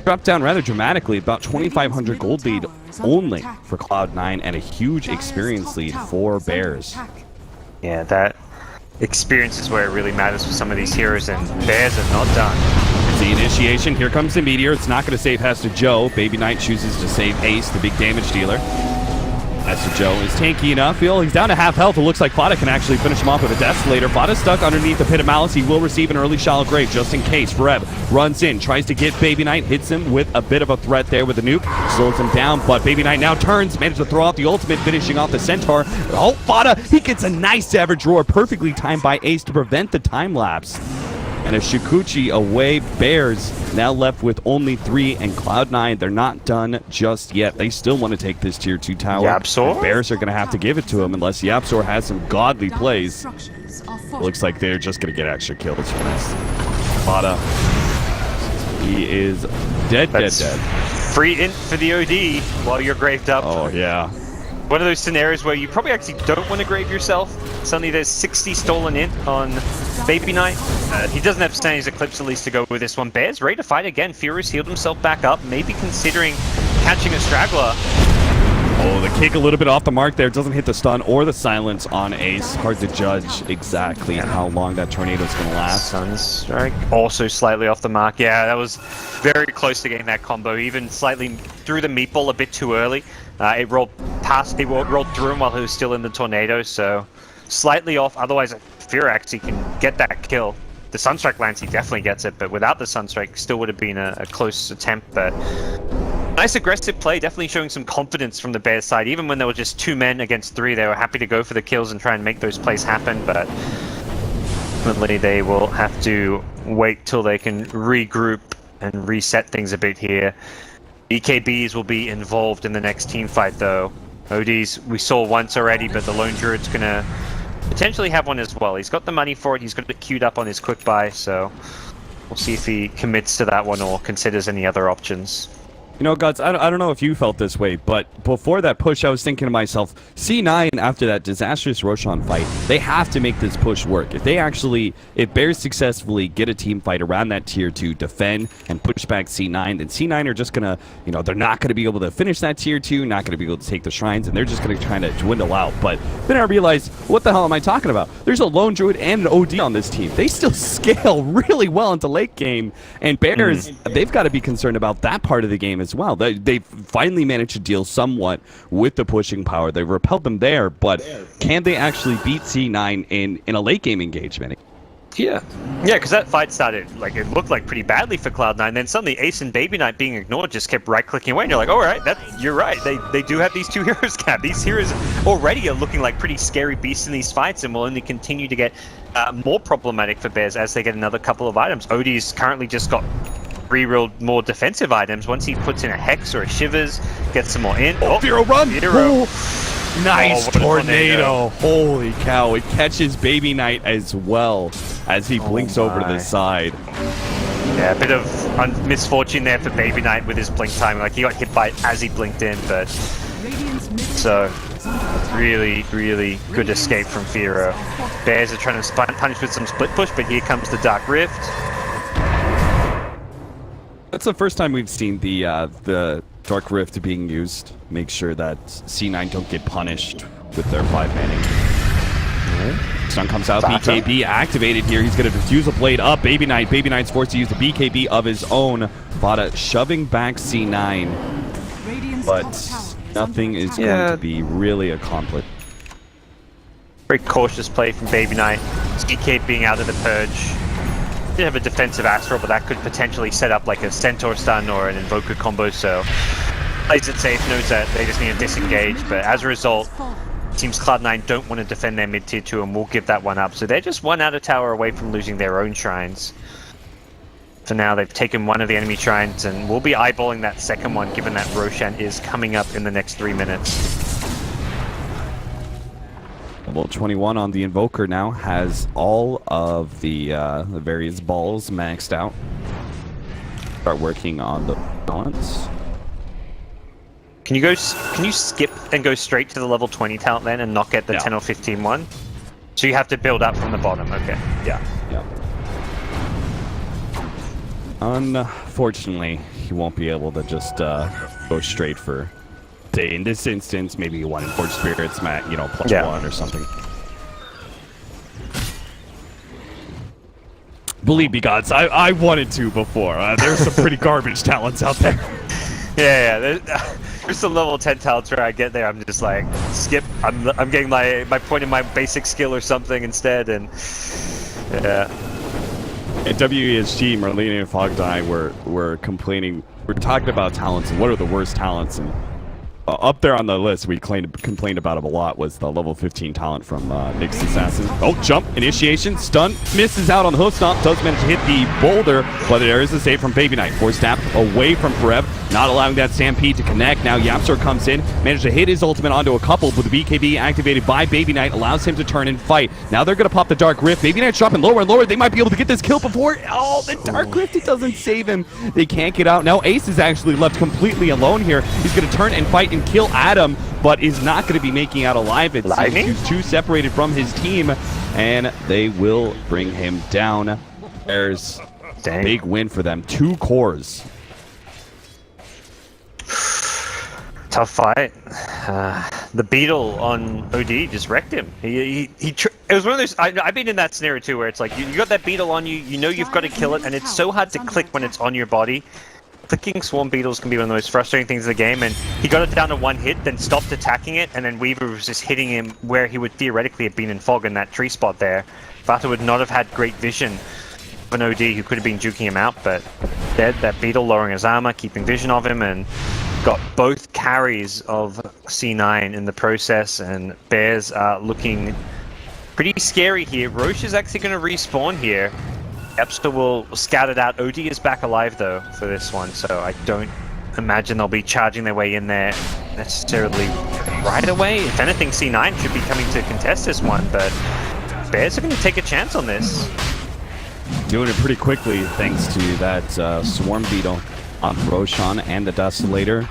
rather dramatically, about 2,500 gold lead only for Cloud9 and a huge experience lead for Bears. Yeah, that experience is where it really matters for some of these heroes, and Bears are not done. The initiation, here comes the Meteor. It's not going to save Hester Joe. Baby Knight chooses to save Ace, the big damage dealer. Hester Joe is tanky enough. He's down to half health. It looks like Fada can actually finish him off with a Desolator. Fada's stuck underneath the Pit of Malice. He will receive an early Shallow Grave just in case. Reb runs in, tries to get Baby Knight, hits him with a bit of a threat there with the nuke. Slows him down, but Baby Knight now turns, manages to throw out the ultimate, finishing off the Centaur. Oh, Fada, he gets a nice Savage Roar, perfectly timed by Ace to prevent the time lapse. And a Shikuchi away. Bears now left with only 3, and Cloud9, they're not done just yet. They still want to take this tier 2 tower. YapzOr? Bears are going to have to give it to him unless YapzOr has some godly plays. Looks like they're just going to get extra kills from this. Fada, he is dead. Free int for the OD while you're graved up. Oh, yeah. One of those scenarios where you probably actually don't want to grave yourself. Suddenly there's 60 stolen int on Baby Knight. He doesn't have Stanley's Eclipse at least to go with this one. Bears ready to fight again. Furious healed himself back up, maybe considering catching a straggler. Oh, the kick a little bit off the mark there. Doesn't hit the stun or the silence on Ace. Hard to judge exactly how long that tornado's going to last. Sunstrike also slightly off the mark. Yeah, that was very close to getting that combo. Even slightly threw the meatball a bit too early. It rolled through him while he was still in the tornado, so slightly off. Otherwise, Firax, he can get that kill. The Sunstrike lands, he definitely gets it, but without the Sunstrike, still would have been a close attempt. But nice aggressive play, definitely showing some confidence from the Bears side. Even when there were just 2 men against 3, they were happy to go for the kills and try and make those plays happen, but ultimately they will have to wait till they can regroup and reset things a bit here. BKBs will be involved in the next team fight, though. ODs we saw once already, but the Lone Druid's gonna potentially have one as well. He's got the money for it. He's got it queued up on his quick buy, so we'll see if he commits to that one or considers any other options. You know, Guts, I don't know if you felt this way, but before that push, I was thinking to myself, C9, after that disastrous Roshan fight, they have to make this push work. If Bears successfully get a team fight around that tier 2, defend, and push back C9, then C9 are just going to, they're not going to be able to finish that tier 2, not going to be able to take the shrines, and they're just going to try to dwindle out. But then I realized, what the hell am I talking about? There's a Lone Druid and an OD on this team. They still scale really well into late game, and Bears, they've got to be concerned about that part of the game as well. They finally managed to deal somewhat with the pushing power. They repelled them there, but can they actually beat C9 in a late game engagement? Yeah, because that fight started, it looked like pretty badly for Cloud9, then suddenly Ace and Baby Knight being ignored just kept right-clicking away, and you're like, all right, you're right, they do have these 2 heroes cap. These heroes already are looking like pretty scary beasts in these fights, and will only continue to get more problematic for Bears as they get another couple of items. Odie's currently just got 3 real more defensive items. Once he puts in a Hex or a Shivers, gets some more in. Oh, Vero run! Vero. Nice tornado. Holy cow. It catches Baby Knight as well as he blinks over to the side. Yeah, a bit of misfortune there for Baby Knight with his blink timing. He got hit by it as he blinked in, but so really, really good escape from Firo. Bears are trying to punish with some split push, but here comes the Dark Rift. That's the first time we've seen the Dark Rift being used. Make sure that C9 don't get punished with their 5-manning. Stun comes out, BKB activated here. He's going to diffuse a blade up. Baby Knight. Baby Knight's forced to use the BKB of his own. Fada shoving back C9, but nothing is going to be really accomplished. Very cautious play from Baby Knight. CK being out of the purge. did have a defensive Astral, but that could potentially set up like a Centaur stun or an Invoker combo, so plays it safe, knows that they just need to disengage, but as a result, teams Cloud9 don't want to defend their mid tier 2 and will give that one up, so they're just one outer tower away from losing their own shrines. For now, they've taken one of the enemy shrines, and we'll be eyeballing that second one, given that Roshan is coming up in the next 3 minutes. Level 21 on the Invoker now has all of the various balls maxed out. Start working on the balance. Can you skip and go straight to the level 20 talent then and not get the 10 or 15 one? So you have to build up from the bottom. Okay. Yeah. Unfortunately, you won't be able to just go straight for, say, in this instance, maybe 1 in Forge Spirits, you know, plus 1 or something. Believe me, gods, I wanted to before. There's some pretty garbage talents out there. Yeah. There's some level 10 talents where I get there, I'm just like, skip. I'm getting my point in my basic skill or something instead, and yeah. At WESG, Marlene and Fogg and I were complaining. We're talking about talents and what are the worst talents, and up there on the list we complained about him a lot was the level 15 talent from Nyx Assassin. Oh, jump, initiation, stun, misses out on the hoof stomp, does manage to hit the boulder, but there is a save from Baby Knight. Force tap away from Forev, not allowing that Stampede to connect. Now Yapsor comes in, managed to hit his ultimate onto a couple, but the BKB activated by Baby Knight allows him to turn and fight. Now they're going to pop the Dark Rift. Baby Knight's dropping lower and lower. They might be able to get this kill before... Oh, the Dark Rift, it doesn't save him. They can't get out. Now Ace is actually left completely alone here. He's going to turn and fight and kill Adam, but is not going to be making out alive. It seems he's too separated from his team, and they will bring him down. There's a big win for them. 2 cores. Tough fight. The Beetle on OD just wrecked him. It was one of those. I've been in that scenario too, where it's like you got that Beetle on you. You know you've got to kill it, and it's so hard to click when it's on your body. Clicking Swarm Beetles can be one of the most frustrating things in the game, and he got it down to 1 hit, then stopped attacking it, and then Weaver was just hitting him where he would theoretically have been in Fog in that tree spot there. Vata would not have had great vision of an OD who could have been juking him out, but dead. That Beetle lowering his armor, keeping vision of him, and got both carries of C9 in the process, and Bears are looking pretty scary here. Roche is actually going to respawn here. Epster will scout it out. OD is back alive though for this one, so I don't imagine they'll be charging their way in there necessarily right away. If anything, C9 should be coming to contest this one, but Bears are going to take a chance on this. Doing it pretty quickly thanks to that Swarm Beetle on Roshan and the Desolator.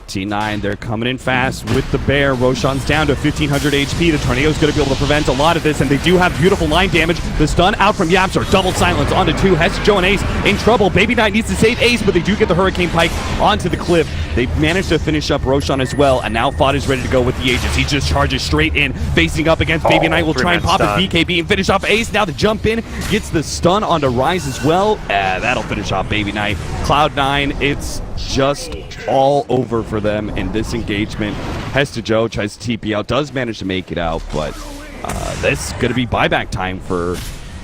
C9, they're coming in fast with the Bear. Roshan's down to 1500 HP. The Tornado's going to be able to prevent a lot of this, and they do have beautiful line damage. The stun out from Yapsor. Double silence onto 2. Hess, Joe, and Ace in trouble. Baby Knight needs to save Ace, but they do get the Hurricane Pike onto the cliff. They managed to finish up Roshan as well, and now Fod is ready to go with the Aegis. He just charges straight in, facing up against Baby Knight. Will try and pop his BKB and finish off Ace. Now the jump in, gets the stun onto Rise as well. That'll finish off Baby Knight. Cloud9, it's just all over for them in this engagement. Hesta Joe tries to TP out, does manage to make it out, but this is going to be buyback time for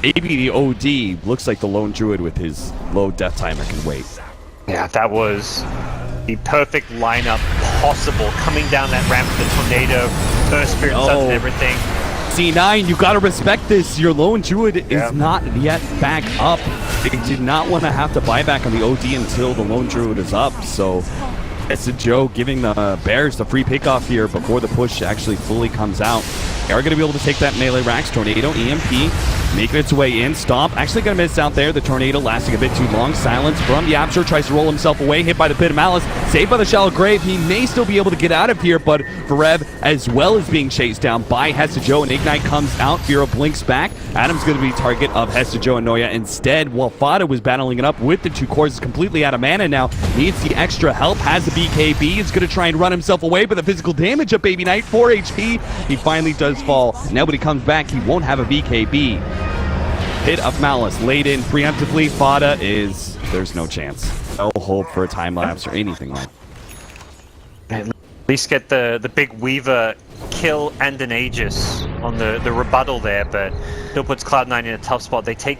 maybe the OD. Looks like the lone druid with his low death timer can wait. Yeah, that was the perfect lineup possible. Coming down that ramp with the Tornado, Burst Spirit Suns and everything. C9, you gotta respect this. Your lone druid is not yet back up. They did not want to have to buy back on the OD until the lone druid is up, so it's a Joe giving the Bears the free pickoff here before the push actually fully comes out. They are going to be able to take that melee Rax. Tornado, EMP, making its way in. Stomp, actually going to miss out there. The Tornado lasting a bit too long. Silence from Yapsor, tries to roll himself away. Hit by the Pit of Malice. Saved by the Shallow Grave. He may still be able to get out of here, but Forev, as well as being chased down by Hesta Joe, and Ignite comes out. Firo blinks back. Adam's going to be target of Hesta Joe and Noya instead, while Fada was battling it up with the 2 cores. Is completely out of mana now. Needs the extra help. Has the BKB. Is going to try and run himself away, but the physical damage of Baby Knight, 4 HP. He finally does fall. Now when he comes back, he won't have a BKB. Hit of Malice laid in preemptively. Fada is... there's no chance. No hope for a time lapse or anything like that. At least get the big Weaver kill and an Aegis on the rebuttal there, but still puts Cloud9 in a tough spot. They take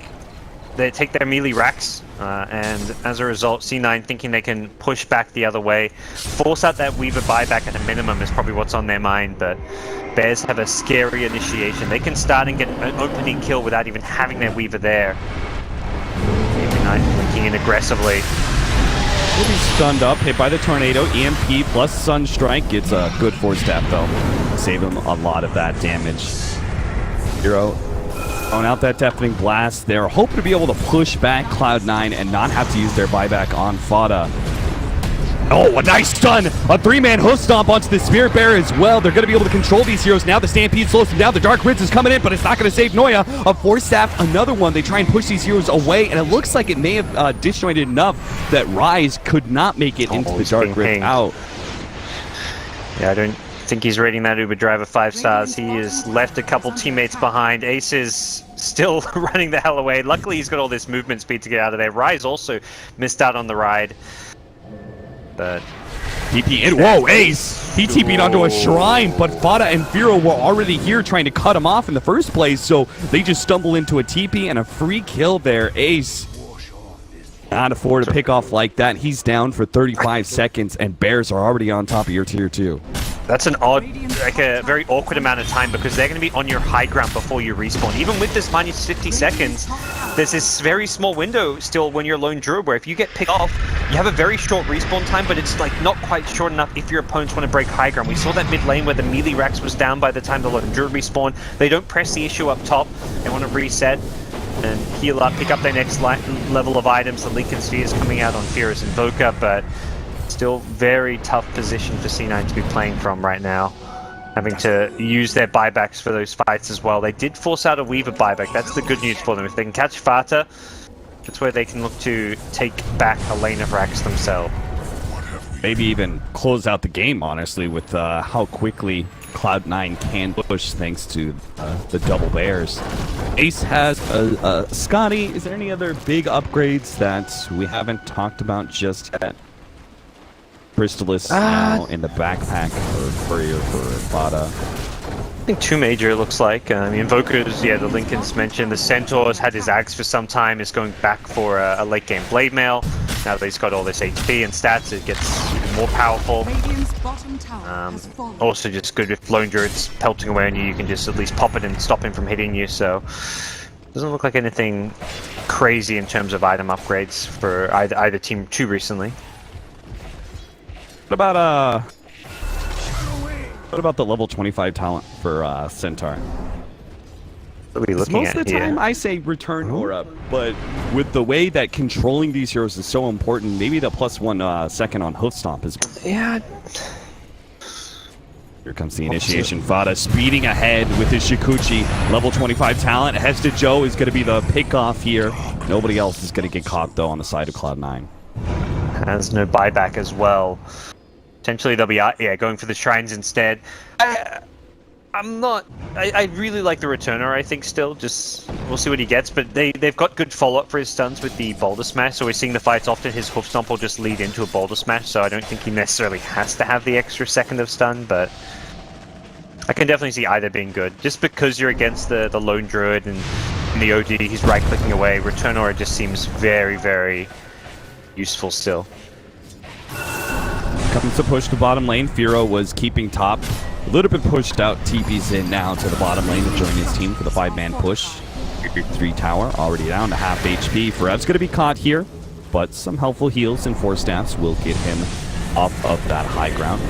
they take their melee racks, and as a result, C9 thinking they can push back the other way, force out that Weaver buyback at a minimum is probably what's on their mind, but Bears have a scary initiation. They can start and get an opening kill without even having their Weaver there. C9 linking in aggressively. Will be stunned up, hit by the tornado, EMP plus Sunstrike. Gets a good force tap though. Save him a lot of that damage. Hero throwing out that deafening blast. They're hoping to be able to push back Cloud9 and not have to use their buyback on Fada. Oh, a nice stun! A three-man hoof stomp onto the Spirit Bear as well. They're going to be able to control these heroes now. The Stampede slows them down. The Dark Rinse is coming in, but it's not going to save Noya. A Force Staff, another one. They try and push these heroes away, and it looks like it may have disjointed enough that Rise could not make it into the Dark Rinse out. Yeah, I don't think he's rating that Uber driver 5 stars. He has left a couple teammates behind. Ace is still running the hell away. Luckily, he's got all this movement speed to get out of there. Rise also missed out on the ride. But TP in. Whoa, Ace! He TP'd onto a shrine, but Fada and Firo were already here trying to cut him off in the first place, so they just stumble into a TP and a free kill there. Ace not afford to pick off like that. He's down for 35 seconds, and Bears are already on top of your tier 2. That's an odd, like a very awkward amount of time because they're going to be on your high ground before you respawn. Even with this minus 50 seconds, there's this very small window still when you're Lone Druid where if you get picked off, you have a very short respawn time, but it's like not quite short enough if your opponents want to break high ground. We saw that mid lane where the melee Rax was down by the time the Lone Druid respawn. They don't press the issue up top. They want to reset and heal up, pick up their next level of items. The Lincoln Sphere is coming out on Fearless Invoker, but still very tough position for C9 to be playing from right now. Having to use their buybacks for those fights as well. They did force out a Weaver buyback. That's the good news for them. If they can catch Fata, that's where they can look to take back a lane of racks themselves. Maybe even close out the game, honestly, with how quickly Cloud9 can push thanks to the double bears. Ace has Scotty. Is there any other big upgrades that we haven't talked about just yet? Crystallis now in the backpack for Courier for Fada. I think 2 major, it looks like. I mean, Invokers, yeah, the Lincolns mentioned. The Centaur's had his Axe for some time, is going back for a late game Blade Mail. Now that he's got all this HP and stats, it gets even more powerful. Also just good if Lone Druid's pelting away on you, you can just at least pop it and stop him from hitting you, so... Doesn't look like anything crazy in terms of item upgrades for either team too recently. What about the level 25 talent for Centaur? What are we looking Most at of the here? time I say return Aura, but with the way that controlling these heroes is so important, maybe the +1 second on Hoof Stomp is... Yeah. Here comes the initiation. Fada speeding ahead with his Shikuchi. Level 25 talent. Hesta Joe is going to be the pick-off here. Nobody else is going to get caught, though, on the side of Cloud9. Has no buyback as well. Potentially they'll be going for the shrines instead. I'm not... I really like the returner, I think, still. Just, we'll see what he gets. But they've got good follow-up for his stuns with the Boulder Smash. So we're seeing the fights often. His Hoof Stomp will just lead into a Boulder Smash. So I don't think he necessarily has to have the extra second of stun. But I can definitely see either being good. Just because you're against the Lone Druid and in the OD, he's right-clicking away. Return Aura just seems very, very useful still. Comes to push the bottom lane. Firo was keeping top. A little bit pushed out. TP's in now to the bottom lane to join his team for the 5-man push. 3 tower already down to half HP. Ferev's going to be caught here, but some helpful heals and 4 staffs will get him off of that high ground.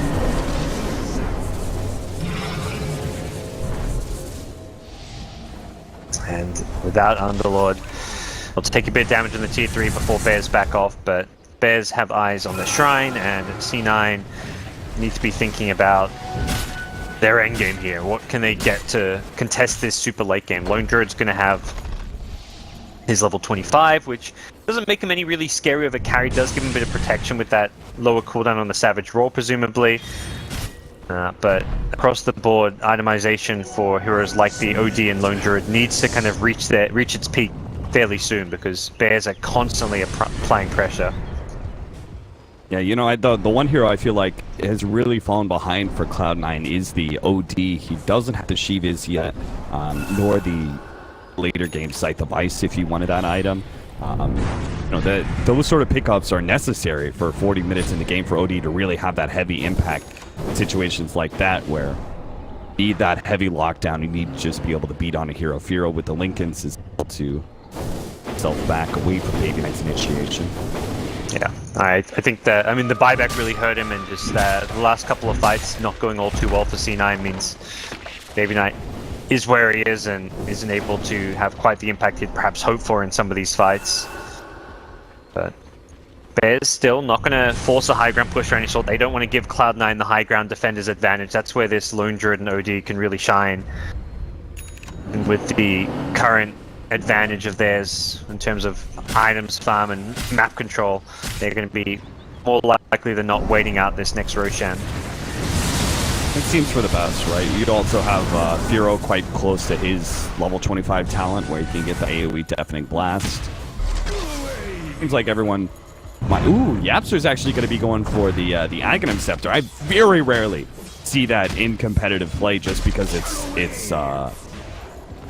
And without Underlord, we'll take a bit of damage in the tier 3 before Bears back off, but Bears have eyes on the shrine, and C9 need to be thinking about their endgame here. What can they get to contest this super late game? Lone Druid's going to have his level 25, which doesn't make him any really scary of a carry. Does give him a bit of protection with that lower cooldown on the Savage Roar, presumably. But across the board, itemization for heroes like the OD and Lone Druid needs to kind of reach its peak fairly soon, because Bears are constantly applying pressure. Yeah, you know, the one hero I feel like has really fallen behind for Cloud9 is the OD. He doesn't have the Shivis yet, nor the later game Sight of Ice if you wanted that item. Those sort of pickups are necessary for 40 minutes in the game for OD to really have that heavy impact. Situations like that where you need that heavy lockdown, you need to just be able to beat on a hero. Firo with the Lincolns is able to self back away from Baby Knight's initiation. Yeah, I think that, I mean, the buyback really hurt him, and just the last couple of fights not going all too well for C9 means Baby Knight is where he is and isn't able to have quite the impact he'd perhaps hoped for in some of these fights. But Bears still not going to force a high ground push or any sort. They don't want to give Cloud9 the high ground defender's advantage. That's where this Lone Druid and OD can really shine. And with the current advantage of theirs in terms of items farm and map control, they're going to be more likely than not waiting out this next Roshan. It seems for the best, right? You'd also have Firo quite close to his level 25 talent where he can get the AoE Deafening Blast. Seems like everyone ooh, Yapster's actually going to be going for the Aghanim Scepter. I very rarely see that in competitive play just because it's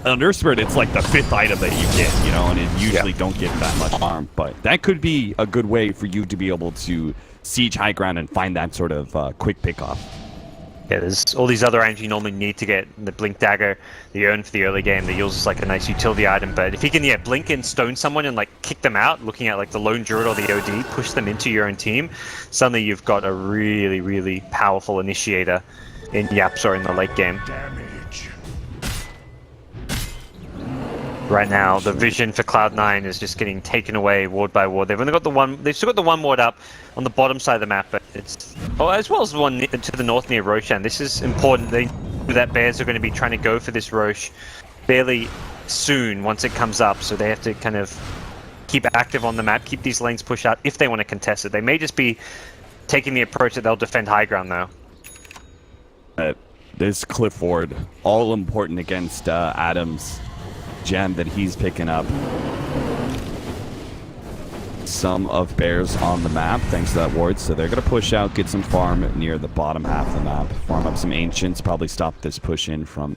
Under Spirit, it's like the 5th item that you get, you know, and it usually don't get that much harm. But that could be a good way for you to be able to siege high ground and find that sort of quick pickoff. Yeah, there's all these other items you normally need to get the Blink Dagger, the Urn for the early game, the Yules is like a nice utility item, but if you can blink and stone someone and like kick them out, looking at like the Lone Druid or the OD, push them into your own team, suddenly you've got a really, really powerful initiator in Yapster in the late game. Damage. Right now, the vision for Cloud9 is just getting taken away ward by ward. They've only got the one. They've still got the one ward up on the bottom side of the map, but it's as well as the one to the north near Roshan. This is important. They know that Bears are going to be trying to go for this Rosh fairly soon once it comes up, so they have to kind of keep active on the map, keep these lanes pushed out if they want to contest it. They may just be taking the approach that they'll defend high ground though. This Cliff Ward, all important against Adam's gem that he's picking up. Some of Bears on the map thanks to that ward, so they're going to push out, get some farm near the bottom half of the map, farm up some Ancients, probably stop this push in from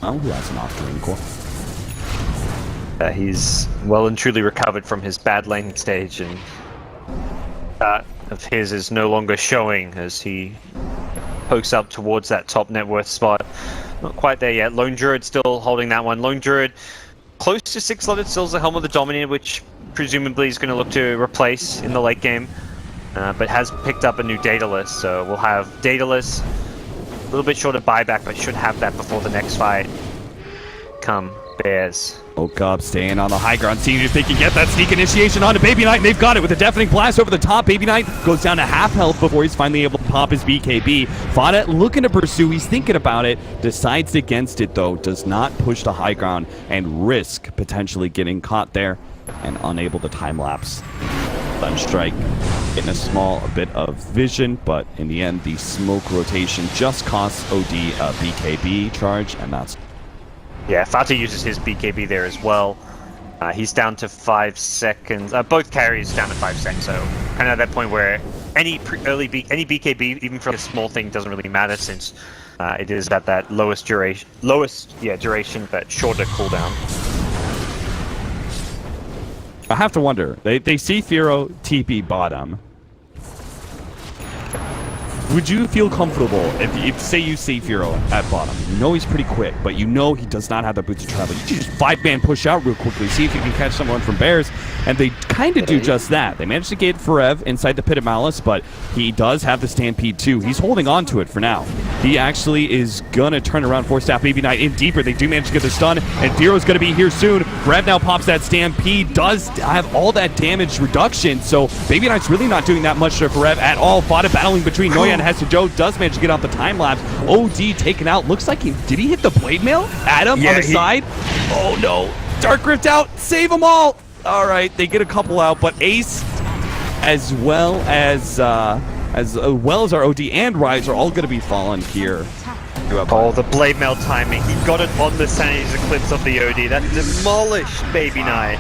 who has an Octarine Core. He's well and truly recovered from his bad laning stage, and that of his is no longer showing as he pokes up towards that top net worth spot. Not quite there yet. Lone Druid still holding that one. Lone Druid close to 6-slotted, still the Helm of the Dominator, which presumably is going to look to replace in the late game, but has picked up a new Daedalus, so we'll have Daedalus, a little bit short of buyback, but should have that before the next fight. Come, Bears. Woke up, staying on the high ground, seeing if they can get that sneak initiation onto Baby Knight, and they've got it with a Deafening Blast over the top. Baby Knight goes down to half health before he's finally able to pop his BKB. Fada looking to pursue, he's thinking about it, decides against it though, does not push the high ground and risk potentially getting caught there and unable to time-lapse. Sunstrike getting a small bit of vision, but in the end, the smoke rotation just costs OD a BKB charge, and that's... Yeah, Fata uses his BKB there as well. He's down to 5 seconds. Both carries down to 5 seconds, so kind of at that point where any BKB, even for a small thing, doesn't really matter since it is at that lowest duration, duration, but shorter cooldown. I have to wonder, they see Firo TP bottom. Would you feel comfortable if say you see Firo at bottom? You know he's pretty quick, but you know he does not have the boots to travel. You just 5-man push out real quickly, see if you can catch someone from Bears, and they kind of do just that. They managed to get Forev inside the Pit of Malice, but he does have the Stampede too. He's holding on to it for now. He actually is gonna turn around, force staff Baby Knight in deeper. They do manage to get the stun, and Firo's gonna be here soon. Forev now pops that Stampede, does have all that damage reduction, so Baby Knight's really not doing that much to Forev at all. Fought battling between Noya and Hester Joe, does manage to get off the time lapse. OD taken out. Looks like did he hit the blade mail? Adam on the side. Oh no. Dark Rift out. Save them all. All right, they get a couple out, but Ace, as well as our OD and Rise are all going to be fallen here. Oh, the blade mail timing. He got it on the Sanity's Eclipse of the OD. That demolished Baby Knight.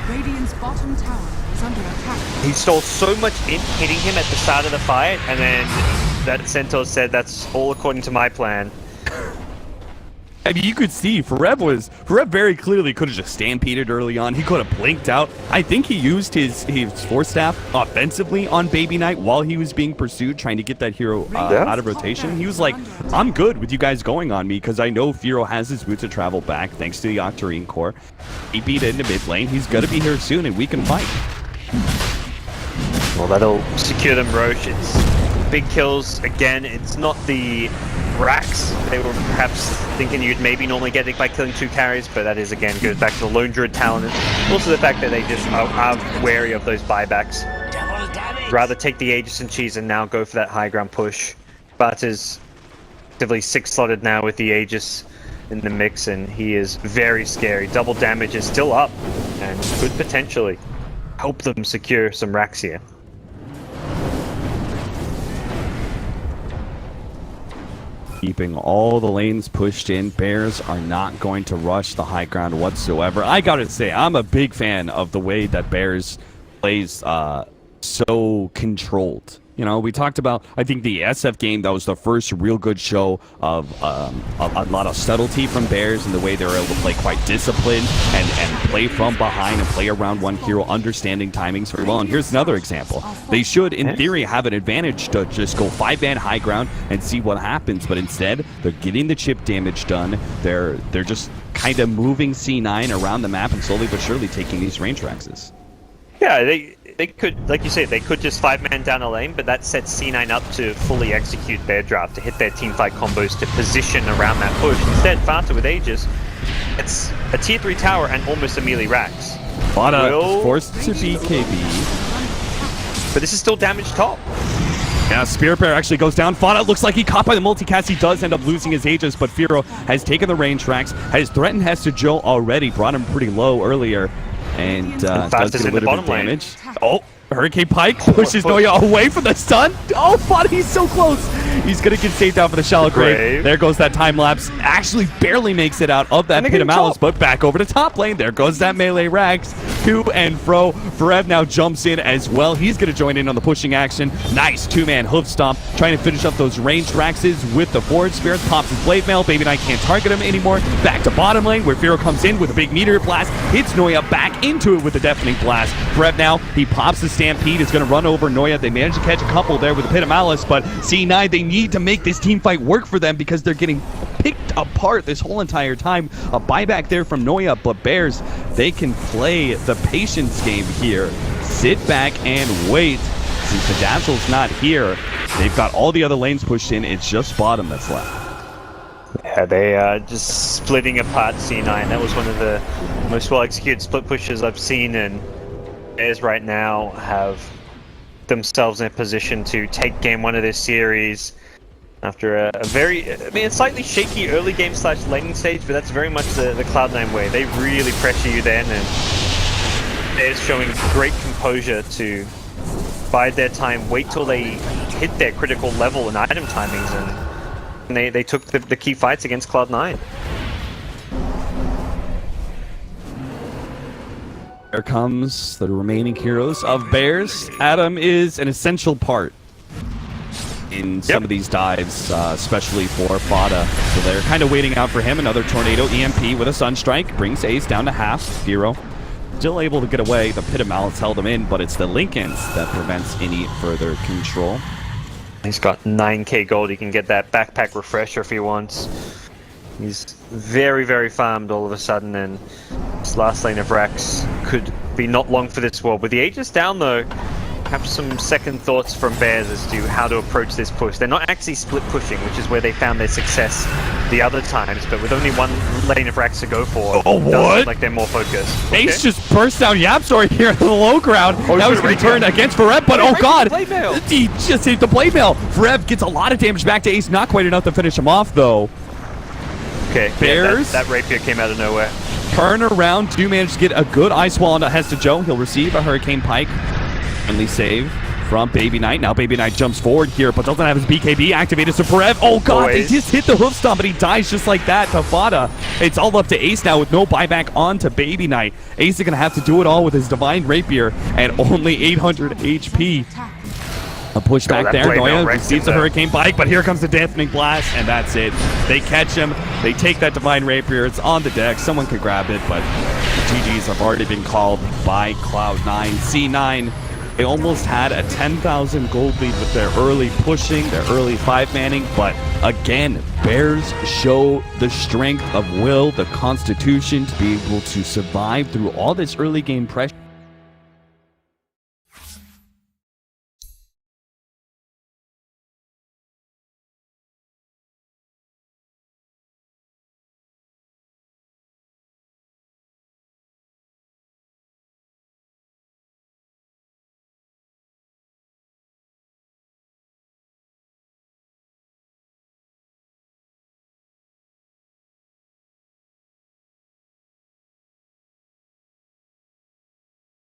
Radiant's bottom tower is under attack. He stole so much in hitting him at the start of the fight, and then that Centaur said, "That's all according to my plan." I mean, you could see Forev very clearly could have just stampeded early on. He could have blinked out. I think he used his force staff offensively on Baby Knight while he was being pursued, trying to get that hero out of rotation. He was like, I'm good with you guys going on me because I know Firo has his boots of travel back thanks to the Octarine core. He beat it into mid lane. He's going to be here soon and we can fight. Well, that'll secure them, Roche. It's big kills. Again, it's not the racks they were perhaps thinking you'd maybe normally get it by killing 2 carries, but that is, again, goes back to the Lone Druid talent. Also the fact that they just are wary of those buybacks. Rather take the Aegis and Cheese and now go for that high ground push. But is actively 6-slotted now with the Aegis in the mix, and he is very scary. Double damage is still up and could potentially help them secure some racks here. Keeping all the lanes pushed in. Bears are not going to rush the high ground whatsoever. I gotta say, I'm a big fan of the way that Bears plays so controlled. You know, we talked about, I think the SF game, that was the first real good show of a lot of subtlety from Bears and the way they were able to play quite disciplined and play from behind and play around one hero, understanding timings very well. And here's another example. They should, in theory, have an advantage to just go 5-man high ground and see what happens. But instead, they're getting the chip damage done. They're just kind of moving C9 around the map and slowly but surely taking these range traxes. Yeah, they could, like you say, they could just 5-man down a lane, but that sets C9 up to fully execute their draft, to hit their teamfight combos, to position around that push. Instead, Fata with Aegis, it's a tier 3 tower and almost a melee racks. Fata forced to BKB. But this is still damage top. Yeah, Spirit Bear actually goes down. Fata looks like he caught by the multicast. He does end up losing his Aegis, but Firo has taken the range tracks, has threatened Hester Joe already, brought him pretty low earlier. And does get a little bit of damage. Oh, Hurricane Pike pushes Noya away from the stun. Oh, Fata, he's so close. He's going to get saved out for the shallow grave. There goes that time lapse. Actually barely makes it out of that pit of malice, but back over to top lane. There goes that melee rags. To and fro. Forev now jumps in as well. He's going to join in on the pushing action. Nice 2-man hoof stomp. Trying to finish up those range raxes with the forward spirit. Pops his blade mail. Baby Knight can't target him anymore. Back to bottom lane where Firo comes in with a big meteor blast. Hits Noya back into it with a deafening blast. Forev now, he pops the stampede. Is going to run over Noya. They managed to catch a couple there with the pit of malice, but C9, they need to make this team fight work for them because they're getting picked apart this whole entire time. A buyback there from Noya, but Bears, they can play the patience game here. Sit back and wait. Since the Dazzle's not here, they've got all the other lanes pushed in. It's just bottom that's left. Yeah, they are just splitting apart C9. That was one of the most well-executed split pushes I've seen, and Bears right now have themselves in a position to take game 1 of this series after a very, I mean, a slightly shaky early game / laning stage, but that's very much the Cloud9 way. They really pressure you then, and Bears showing great composure to bide their time, wait till they hit their critical level and item timings, and they took the key fights against Cloud9. There comes the remaining heroes of Bears. Adam is an essential part in some of these dives, especially for Fata. So they're kind of waiting out for him. Another Tornado EMP with a Sunstrike brings Ace down to half. Firo still able to get away. The Pit of Malice held him in, but it's the Lincolns that prevents any further control. He's got 9k gold. He can get that backpack refresher if he wants. He's very, very farmed all of a sudden, and this last lane of racks could be not long for this world. With the Aegis down, though, have some second thoughts from Bears as to how to approach this push. They're not actually split pushing, which is where they found their success the other times, but with only one lane of racks to go for, oh, what? It does look like they're more focused. Ace just burst down Yapsor here in the low ground. That was going to turn against Forev, but oh god, he just hit the blade mail. Forev gets a lot of damage back to Ace, not quite enough to finish him off though. Okay, Bears. Yeah, that rapier came out of nowhere. Turn around, do manage to get a good ice wall onto Hester Joe. He'll receive a Hurricane Pike. Friendly save from Baby Knight. Now Baby Knight jumps forward here, but doesn't have his BKB activated. So Forev, oh god, they just hit the hoof stomp, but he dies just like that to Fata. It's all up to Ace now with no buyback onto Baby Knight. Ace is going to have to do it all with his Divine Rapier and only 800 HP. A push back that there. play Noya wrecked receives him a there. Hurricane Bike, but here comes the Dampening Blast, and that's it. They catch him. They take that Divine Rapier. It's on the deck. Someone could grab it, but GGs have already been called by Cloud9. C9, they almost had a 10,000 gold lead with their early pushing, their early 5-manning, but again, Bears show the strength of will, the constitution to be able to survive through all this early game pressure.